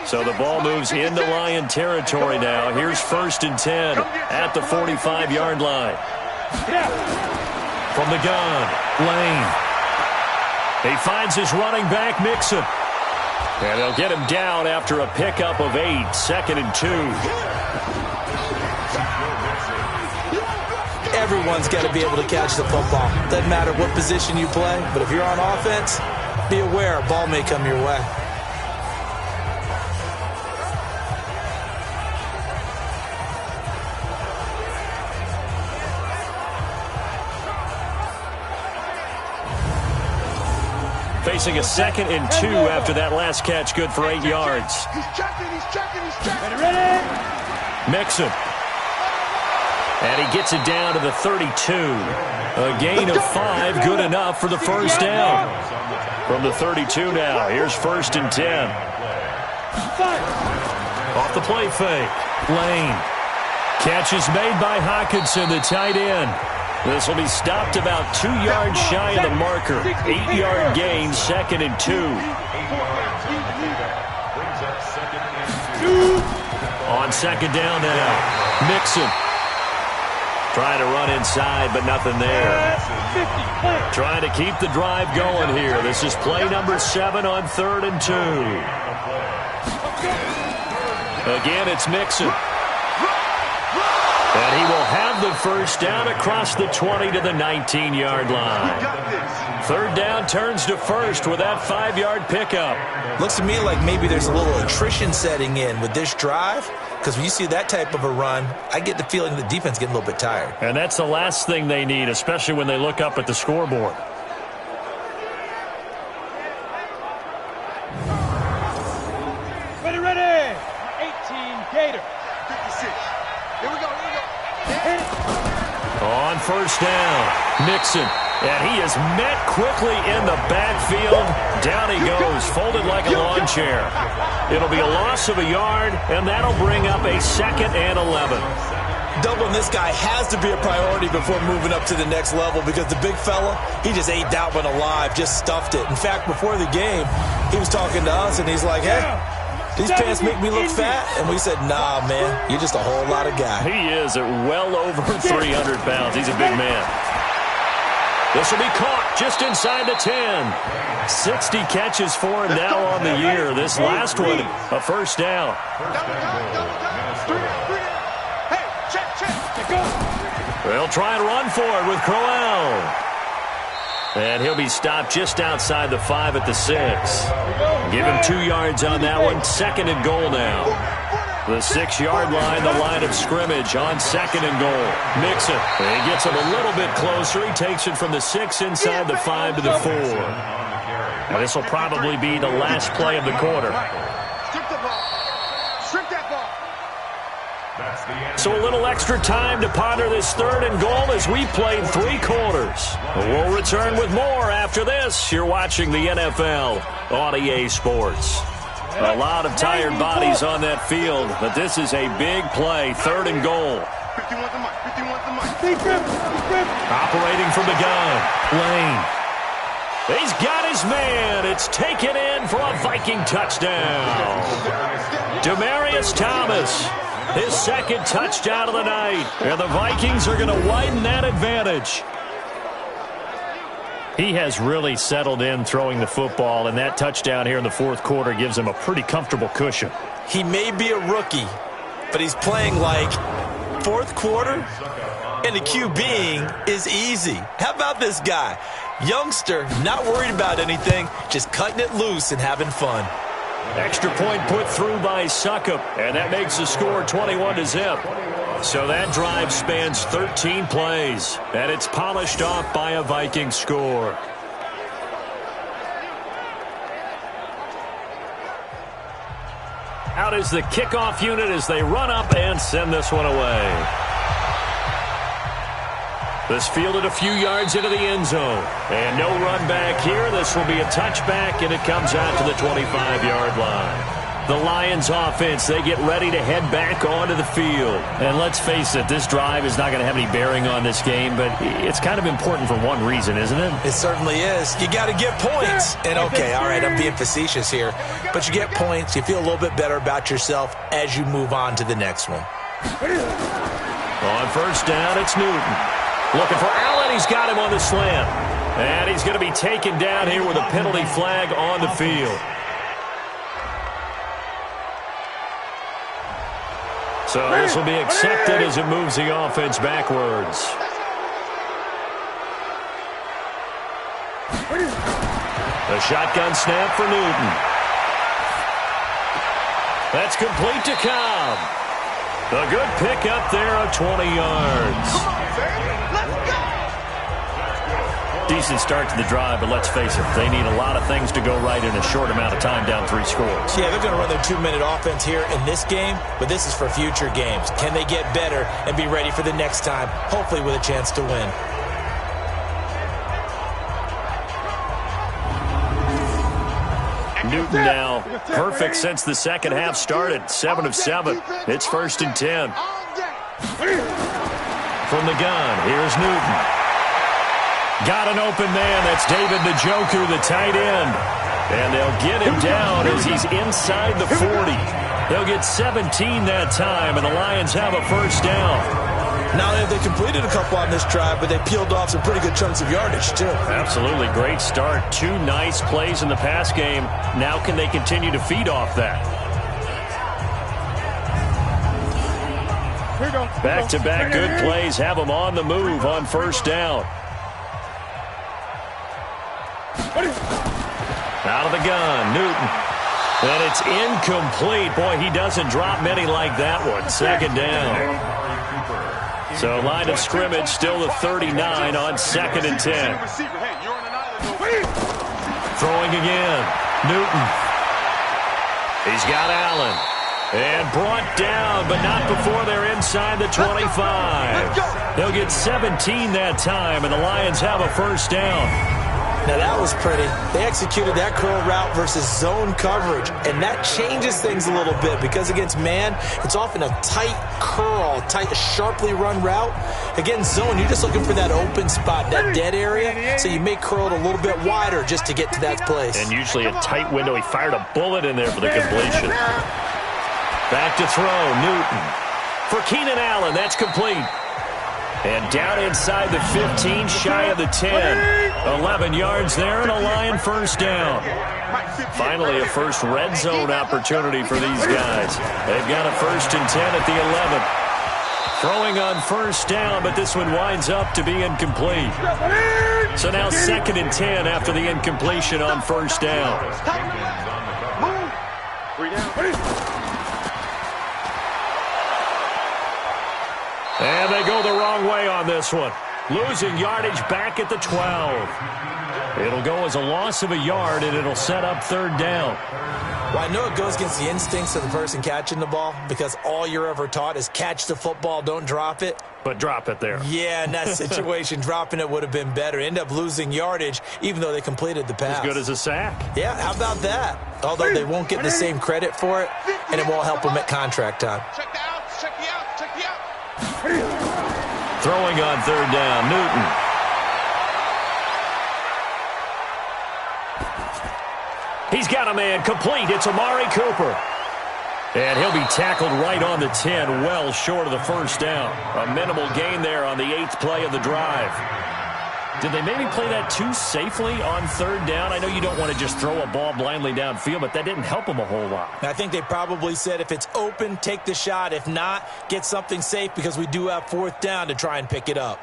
So the ball moves into Lion territory now. Here's 1st and 10 at the 45-yard line. From the gun, Lane. He finds his running back, Mixon. And they'll get him down after a pickup of 8, 2nd and 2. Everyone's got to be able to catch the football. Doesn't matter what position you play, but if you're on offense, be aware a ball may come your way. Facing a 2nd and 2 after that last catch, good for 8 yards. He's checking. Ready? Mixon. And he gets it down to the 32. A gain of 5, good enough for the 1st down. From the 32 now, here's 1st and 10. Off the play fake, Lane. Catch is made by Hockenson, the tight end. This will be stopped about 2 yards shy of the marker. 8-yard gain, 2nd and 2. On 2nd down now, Mixon. Trying to run inside, but nothing there. Trying to keep the drive going here. This is play number 7 on 3rd and 2. Again, it's Mixon. And he will have the first down across the 20 to the 19-yard line. 3rd down turns to 1st with that 5-yard pickup. Looks to me like maybe there's a little attrition setting in with this drive, because when you see that type of a run, I get the feeling the defense getting a little bit tired. And that's the last thing they need, especially when they look up at the scoreboard. Ready. 18, Gator. 56. Here we go. On 1st down, Mixon. And he is met quickly in the backfield. Down he goes, folded like a lawn chair. It'll be a loss of a yard, and that'll bring up a 2nd and 11. Doubling this guy has to be a priority before moving up to the next level, because the big fella, he just ate that one alive, just stuffed it. In fact, before the game, he was talking to us, and he's like, hey, these pants make me look fat. And we said, nah, man, you're just a whole lot of guy. He is at well over 300 pounds. He's a big man. This will be caught just inside the 10. 60 catches for him now on the year. This last one, a 1st down. They'll try and run for it with Crowell. And he'll be stopped just outside the 5 at the 6. Give him 2 yards on that one. 2nd and goal now. The 6-yard line, the line of scrimmage on 2nd and goal. Mixon. He gets him a little bit closer. He takes it from the 6 inside the 5 to the 4. Now this will probably be the last play of the quarter. Strip the ball. Strip that ball. So a little extra time to ponder this 3rd and goal as we played 3 quarters. We'll return with more after this. You're watching the NFL on EA Sports. A lot of tired bodies on that field, but this is a big play, 3rd and goal. 51's the mic. 51's the mic. Operating from the gun, Lane. He's got his man. It's taken in for a Viking touchdown. Demaryius Thomas, his 2nd touchdown of the night. And the Vikings are going to widen that advantage. He has really settled in throwing the football, and that touchdown here in the 4th quarter gives him a pretty comfortable cushion. He may be a rookie, but he's playing like 4th quarter, and the QBing is easy. How about this guy? Youngster, not worried about anything, just cutting it loose and having fun. Extra point put through by Suckup, and that makes the score 21-0. So that drive spans 13 plays, and it's polished off by a Viking score. Out is the kickoff unit as they run up and send this one away. This fielded a few yards into the end zone. And no run back here. This will be a touchback, and it comes out to the 25-yard line. The Lions offense, they get ready to head back onto the field. And let's face it, this drive is not going to have any bearing on this game, but it's kind of important for one reason, isn't it? It certainly is. You got to get points. And okay, all right, I'm being facetious here, but you get points, you feel a little bit better about yourself as you move on to the next one. On 1st down, it's Newton. Looking for Allen. He's got him on the slant. And he's going to be taken down here with a penalty flag on the field. So this will be accepted as it moves the offense backwards. A shotgun snap for Newton. That's complete to Cobb. A good pickup there of 20 yards. Decent start to the drive, but let's face it, they need a lot of things to go right in a short amount of time down 3 scores. Yeah, they're going to run their 2-minute offense here in this game, but this is for future games. Can they get better and be ready for the next time, hopefully with a chance to win? Newton now perfect since the second half started. 7 of 7. It's 1st and 10. From the gun, here's Newton. Got an open man. That's David Njoku, the tight end. And they'll get him down as he's inside the 40. They'll get 17 that time, and the Lions have a 1st down. Not only have they completed a couple on this drive, but they peeled off some pretty good chunks of yardage, too. Absolutely great start. 2 nice plays in the pass game. Now can they continue to feed off that? Back-to-back good plays have them on the move on first down. Out of the gun, Newton. And it's incomplete. Boy, he doesn't drop many like that one. Second down. So line of scrimmage still the 39 on 2nd and 10. Throwing again. Newton. He's got Allen. And brought down, but not before they're inside the 25. They'll get 17 that time, and the Lions have a first down. Now, that was pretty. They executed that curl route versus zone coverage, and that changes things a little bit because against man, it's often a tight curl, tight, sharply run route. Against zone, you're just looking for that open spot, that dead area, so you may curl it a little bit wider just to get to that place. And usually a tight window. He fired a bullet in there for the completion. Back to throw, Newton. For Keenan Allen, that's complete. And down inside the 15, shy of the 10. 11 yards there and a Lion first down. Finally, a first red zone opportunity for these guys. They've got a 1st and 10 at the 11. Throwing on first down, but this one winds up to be incomplete. So now 2nd and 10 after the incompletion on first down. And they go the wrong way on this one. Losing yardage back at the 12. It'll go as a loss of a yard, and it'll set up 3rd down. Well, I know it goes against the instincts of the person catching the ball because all you're ever taught is catch the football, don't drop it. But drop it there. Yeah, in that situation, dropping it would have been better. End up losing yardage, even though they completed the pass. As good as a sack. Yeah, how about that? Although they won't get the same credit for it, and it won't help them at contract time. Check the outs, check the outs, check the outs. Throwing on 3rd down, Newton. He's got a man complete. It's Amari Cooper. And he'll be tackled right on the 10, well short of the first down. A minimal gain there on the 8th play of the drive. Did they maybe play that too safely on 3rd down? I know you don't want to just throw a ball blindly downfield, but that didn't help them a whole lot. I think they probably said if it's open, take the shot. If not, get something safe because we do have 4th down to try and pick it up.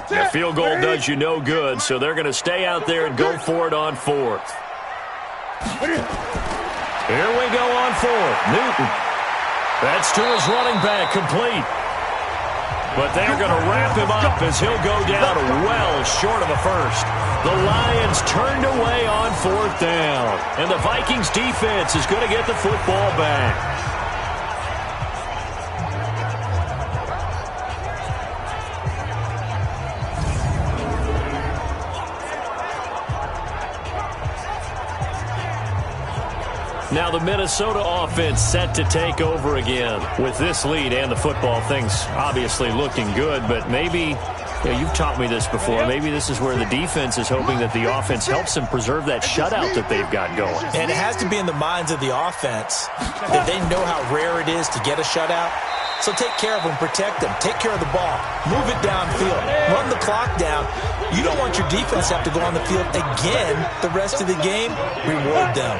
The field goal does you no good, so they're going to stay out there and go for it on 4th. Here we go on 4th. Newton. That's to his running back, complete. But they're going to wrap him up as he'll go down well short of a first. The Lions turned away on 4th down. And the Vikings defense is going to get the football back. Now the Minnesota offense set to take over again. With this lead and the football, things obviously looking good, but maybe, you've taught me this before, maybe this is where the defense is hoping that the offense helps them preserve that shutout that they've got going. And it has to be in the minds of the offense that they know how rare it is to get a shutout. So take care of them, protect them, take care of the ball, move it downfield, run the clock down. You don't want your defense to have to go on the field again the rest of the game. Reward them.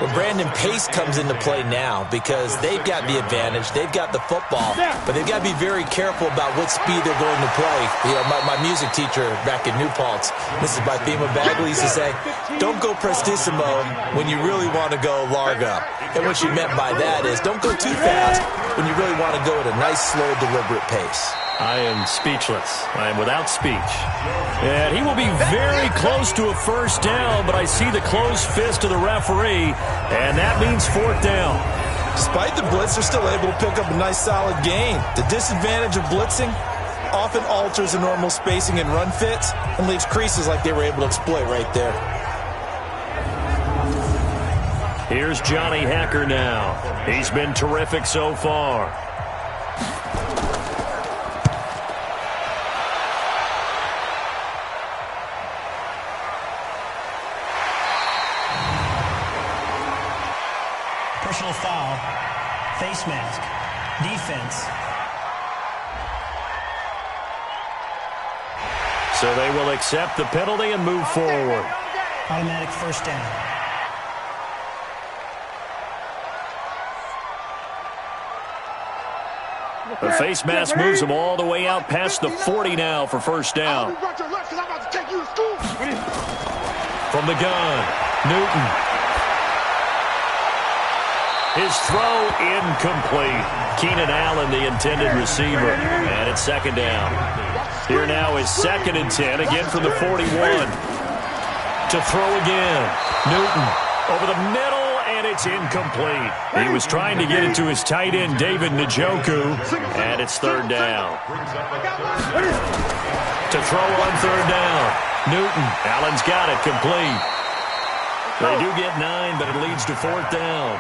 Well, Brandon, pace comes into play now because they've got the advantage. They've got the football, but they've got to be very careful about what speed they're going to play. You know, my music teacher back in New Paltz, Mrs. Bythema Bagley, used to say, don't go prestissimo when you really want to go largo. And what she meant by that is don't go too fast when you really want to go at a nice, slow, deliberate pace. I am speechless. I am without speech. And he will be very close to a first down, but I see the closed fist of the referee, and that means 4th down. Despite the blitz, they're still able to pick up a nice, solid gain. The disadvantage of blitzing often alters the normal spacing and run fits and leaves creases like they were able to exploit right there. Here's Johnny Hacker now. He's been terrific so far. Personal foul. Face mask. Defense. So they will accept the penalty and move forward. Automatic first down. The face mask moves them all the way out past the 40 now for first down. From the gun, Newton. His throw incomplete. Keenan Allen, the intended receiver. And it's second down. Here now is 2nd and 10, again from the 41. To throw again. Newton over the middle, and it's incomplete. He was trying to get it to his tight end, David Njoku, and it's 3rd down. To throw on 3rd down. Newton. Allen's got it, complete. They do get 9, but it leads to 4th down.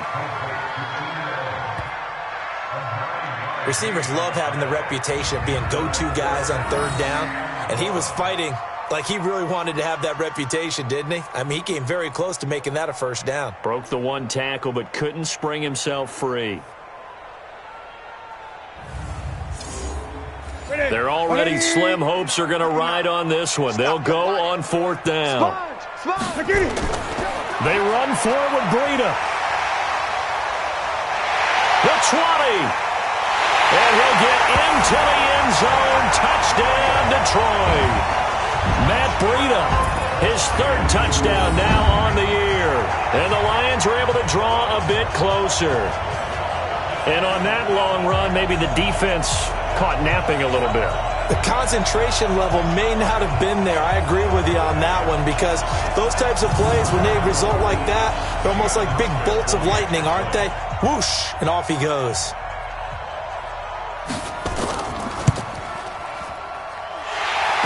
Receivers love having the reputation of being go-to guys on 3rd down, and he was fighting like he really wanted to have that reputation, didn't he? I mean, he came very close to making that a first down. Broke the one tackle, but couldn't spring himself free. Their already slim hopes are going to ride on this one. They'll go on 4th down. They run forward with Breida. The 20. And he'll get into the end zone. Touchdown, Detroit. Matt Breida, his 3rd touchdown now on the year. And the Lions are able to draw a bit closer. And on that long run, maybe the defense caught napping a little bit. The concentration level may not have been there. I agree with you on that one, because those types of plays, when they result like that, they're almost like big bolts of lightning, aren't they? Whoosh, and off he goes.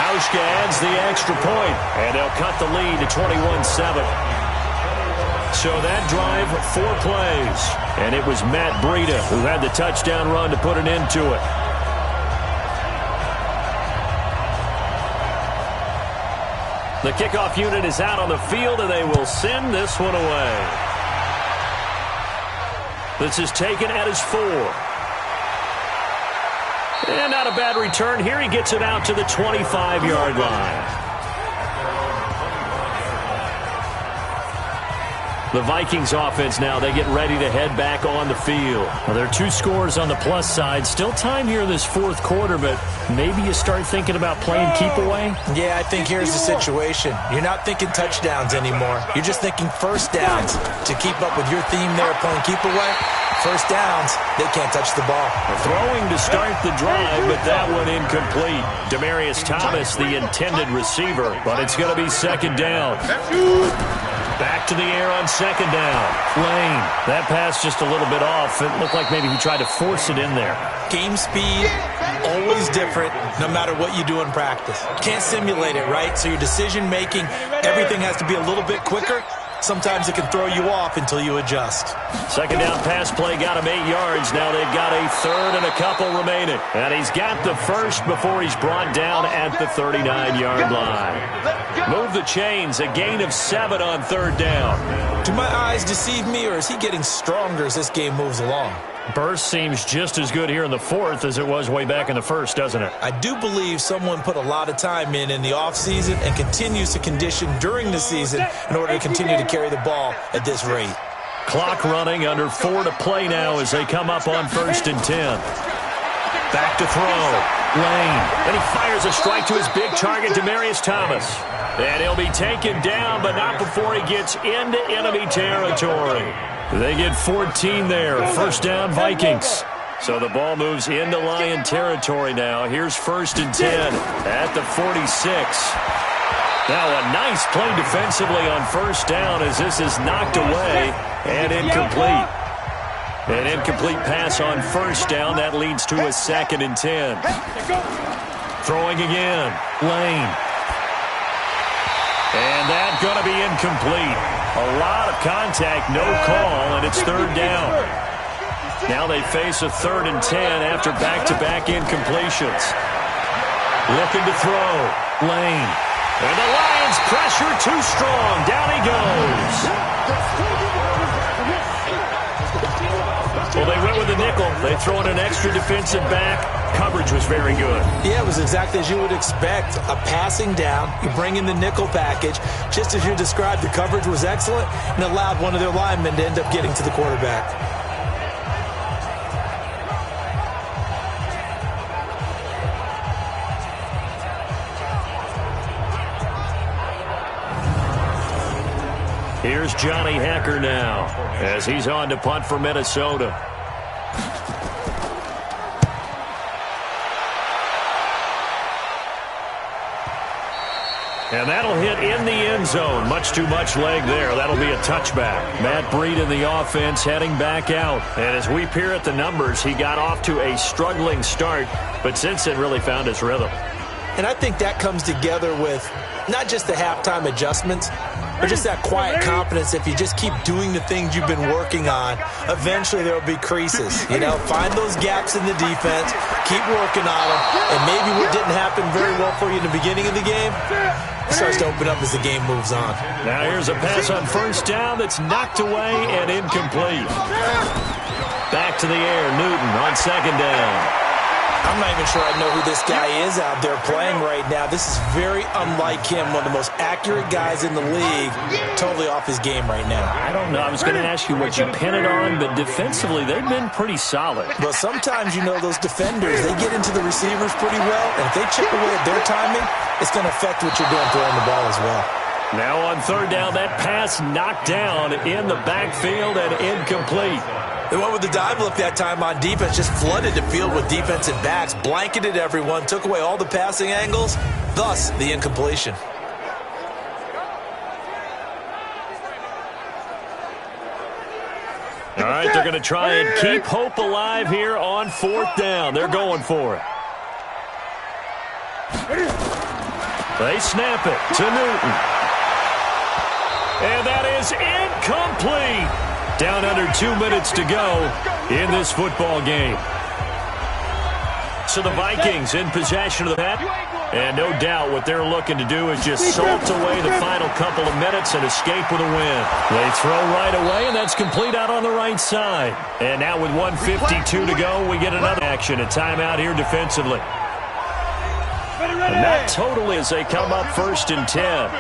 Hauschka adds the extra point, and they'll cut the lead to 21-7. So that drive, 4 plays, and it was Matt Breida who had the touchdown run to put an end to it. The kickoff unit is out on the field, and they will send this one away. This is taken at his 4. And not a bad return here. He gets it out to the 25-yard line. The Vikings offense now, they get ready to head back on the field. Well, there are 2 scores on the plus side. Still time here in this 4th quarter, but maybe you start thinking about playing keep away? Yeah, I think here's the situation. You're not thinking touchdowns anymore. You're just thinking first downs. To keep up with your theme there, playing keep away, first downs, they can't touch the ball. Throwing to start the drive, but that one incomplete. Demaryius Thomas, the intended receiver, but it's going to be 2nd down. Back to the air on 2nd down. Lane. That pass just a little bit off. It looked like maybe he tried to force it in there. Game speed, always different, no matter what you do in practice. Can't simulate it, right? So your decision-making, everything has to be a little bit quicker. Sometimes it can throw you off until you adjust. 2nd down pass play got him 8 yards. Now they've got a 3rd and a couple remaining. And he's got the first before he's brought down at the 39-yard line. Move the chains. A gain of 7 on 3rd down. Do my eyes deceive me, or is he getting stronger as this game moves along? Burst seems just as good here in the 4th as it was way back in the 1st, doesn't it? I do believe someone put a lot of time in the offseason and continues to condition during the season in order to continue to carry the ball at this rate. Clock running, under 4 to play now as they come up on 1st and 10. Back to throw. Lane. And he fires a strike to his big target, Demaryius Thomas. And he'll be taken down, but not before he gets into enemy territory. They get 14 there. 1st down, Vikings. So the ball moves into Lion territory now. Here's 1st and 10 at the 46. Now a nice play defensively on 1st down as this is knocked away and incomplete. An incomplete pass on 1st down. That leads to a 2nd and 10. Throwing again. Lane. And that's going to be incomplete. A lot of contact, no call, and it's 3rd down. Now they face a 3rd and 10 after back-to-back incompletions. Looking to throw. Lane. And the Lions pressure too strong. Down he goes. nickel. They throw in an extra defensive back. Coverage was very good. Yeah, it was exactly as you would expect. A passing down, you bring in the nickel package. Just as you described, the coverage was excellent and allowed one of their linemen to end up getting to the quarterback. Here's Johnny Hecker now as he's on to punt for Minnesota. And that'll hit in the end zone. Much too much leg there. That'll be a touchback. Matt Breed in the offense heading back out. And as we peer at the numbers, he got off to a struggling start, but since then really found his rhythm. And I think that comes together with not just the halftime adjustments, but just that quiet confidence. If you just keep doing the things you've been working on, eventually there will be creases. You know, find those gaps in the defense, keep working on them, and maybe what didn't happen very well for you in the beginning of the game starts to open up as the game moves on. Now here's a pass on first down that's knocked away and incomplete. Back to the air, Newton on second down. I'm not even sure I know who this guy is out there playing right now. This is very unlike him, one of the most accurate guys in the league, totally off his game right now. I don't know. I was going to ask you what you pin it on, but defensively they've been pretty solid. Well, sometimes, you know, those defenders, they get into the receivers pretty well, and if they chip away at their timing, it's going to affect what you're doing throwing the ball as well. Now on third down, that pass knocked down in the backfield and incomplete. They went with the dive look that time on defense, just flooded the field with defensive backs, blanketed everyone, took away all the passing angles, thus the incompletion. All right, they're going to try and keep hope alive here on fourth down. They're going for it. They snap it to Newton. And that is incomplete. Down under 2 minutes to go in this football game. So the Vikings in possession of the bat. And no doubt what they're looking to do is just salt away the final couple of minutes and escape with a win. They throw right away, and that's complete out on the right side. And now with 1:52 to go, we get another action. A timeout here defensively. And not totally as they come up 1st and 10.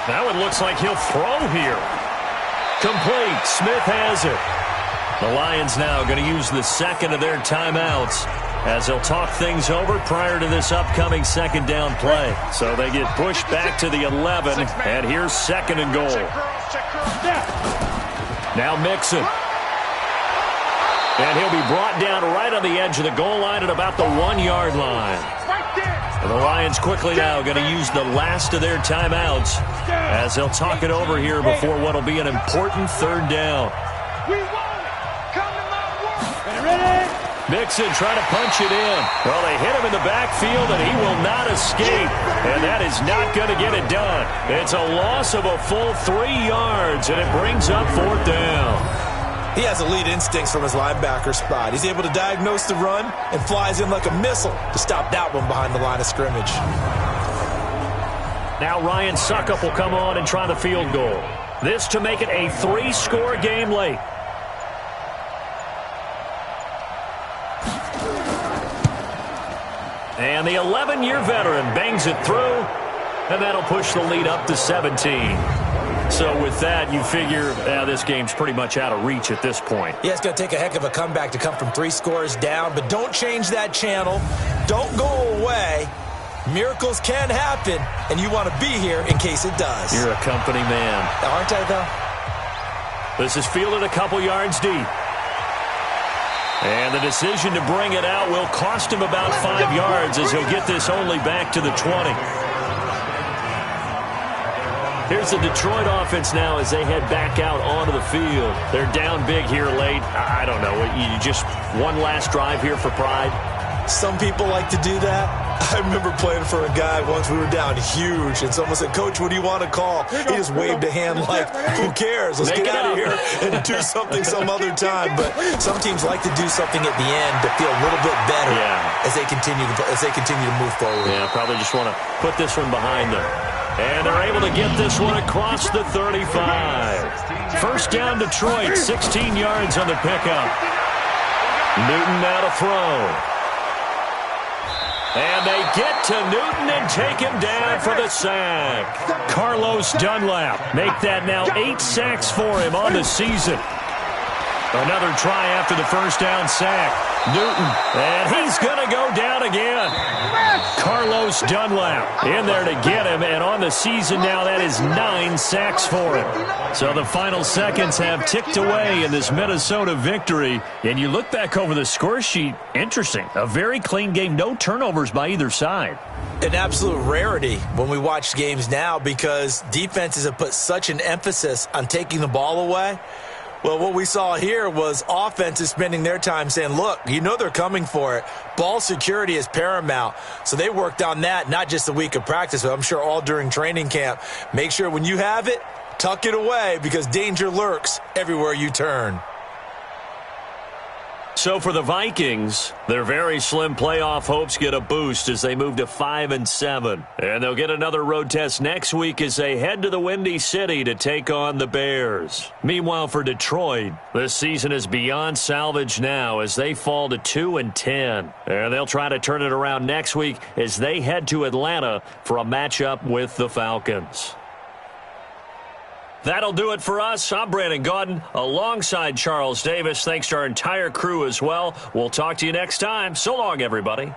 Now it looks like he'll throw here. Complete. Smith has it. The Lions now going to use the second of their timeouts as they'll talk things over prior to this upcoming second down play. So they get pushed back to the 11, and here's second and goal. Now Mixon. And he'll be brought down right on the edge of the goal line at about the 1-yard line. And the Lions quickly now going to use the last of their timeouts as they'll talk it over here before what will be an important third down. Mixon trying to punch it in. Well, they hit him in the backfield, and he will not escape. And that is not going to get it done. It's a loss of a full 3 yards, and it brings up fourth down. He has elite instincts from his linebacker spot. He's able to diagnose the run and flies in like a missile to stop that one behind the line of scrimmage. Now Ryan Suckup will come on and try the field goal. This to make it a 3-score game late. And the 11-year veteran bangs it through, and that'll push the lead up to 17. So with that, you figure this game's pretty much out of reach at this point. Yeah, it's going to take a heck of a comeback to come from 3 scores down, but don't change that channel. Don't go away. Miracles can happen, and you want to be here in case it does. You're a company man. Aren't I, though? This is fielded a couple yards deep. And the decision to bring it out will cost him about 5 yards as he'll get this only back to the 20. Here's the Detroit offense now as they head back out onto the field. They're down big here late. I don't know. You just one last drive here for pride? Some people like to do that. I remember playing for a guy once. We were down huge, and someone said, "Coach, what do you want to call?" He just waved a hand like, "Who cares? Let's get out of here and do something some other time." But some teams like to do something at the end to feel a little bit better as they continue to move forward. Yeah, probably just want to put this one behind them. And they're able to get this one across the 35. First down, Detroit, 16 yards on the pickup. Newton now to throw. And they get to Newton and take him down for the sack. Carlos Dunlap make that now 8 sacks for him on the season. Another try after the first down sack. Newton, and he's going to go down again. Carlos Dunlap in there to get him, and on the season now that is 9 sacks for him. So the final seconds have ticked away in this Minnesota victory, and you look back over the score sheet, interesting. A very clean game, no turnovers by either side. An absolute rarity when we watch games now because defenses have put such an emphasis on taking the ball away. Well, what we saw here was offenses spending their time saying, look, you know they're coming for it. Ball security is paramount. So they worked on that, not just a week of practice, but I'm sure all during training camp. Make sure when you have it, tuck it away because danger lurks everywhere you turn. So for the Vikings, their very slim playoff hopes get a boost as they move to 5-7. And they'll get another road test next week as they head to the Windy City to take on the Bears. Meanwhile, for Detroit, this season is beyond salvage now as they fall to 2-10. And they'll try to turn it around next week as they head to Atlanta for a matchup with the Falcons. That'll do it for us. I'm Brandon Gaudin alongside Charles Davis. Thanks to our entire crew as well. We'll talk to you next time. So long, everybody.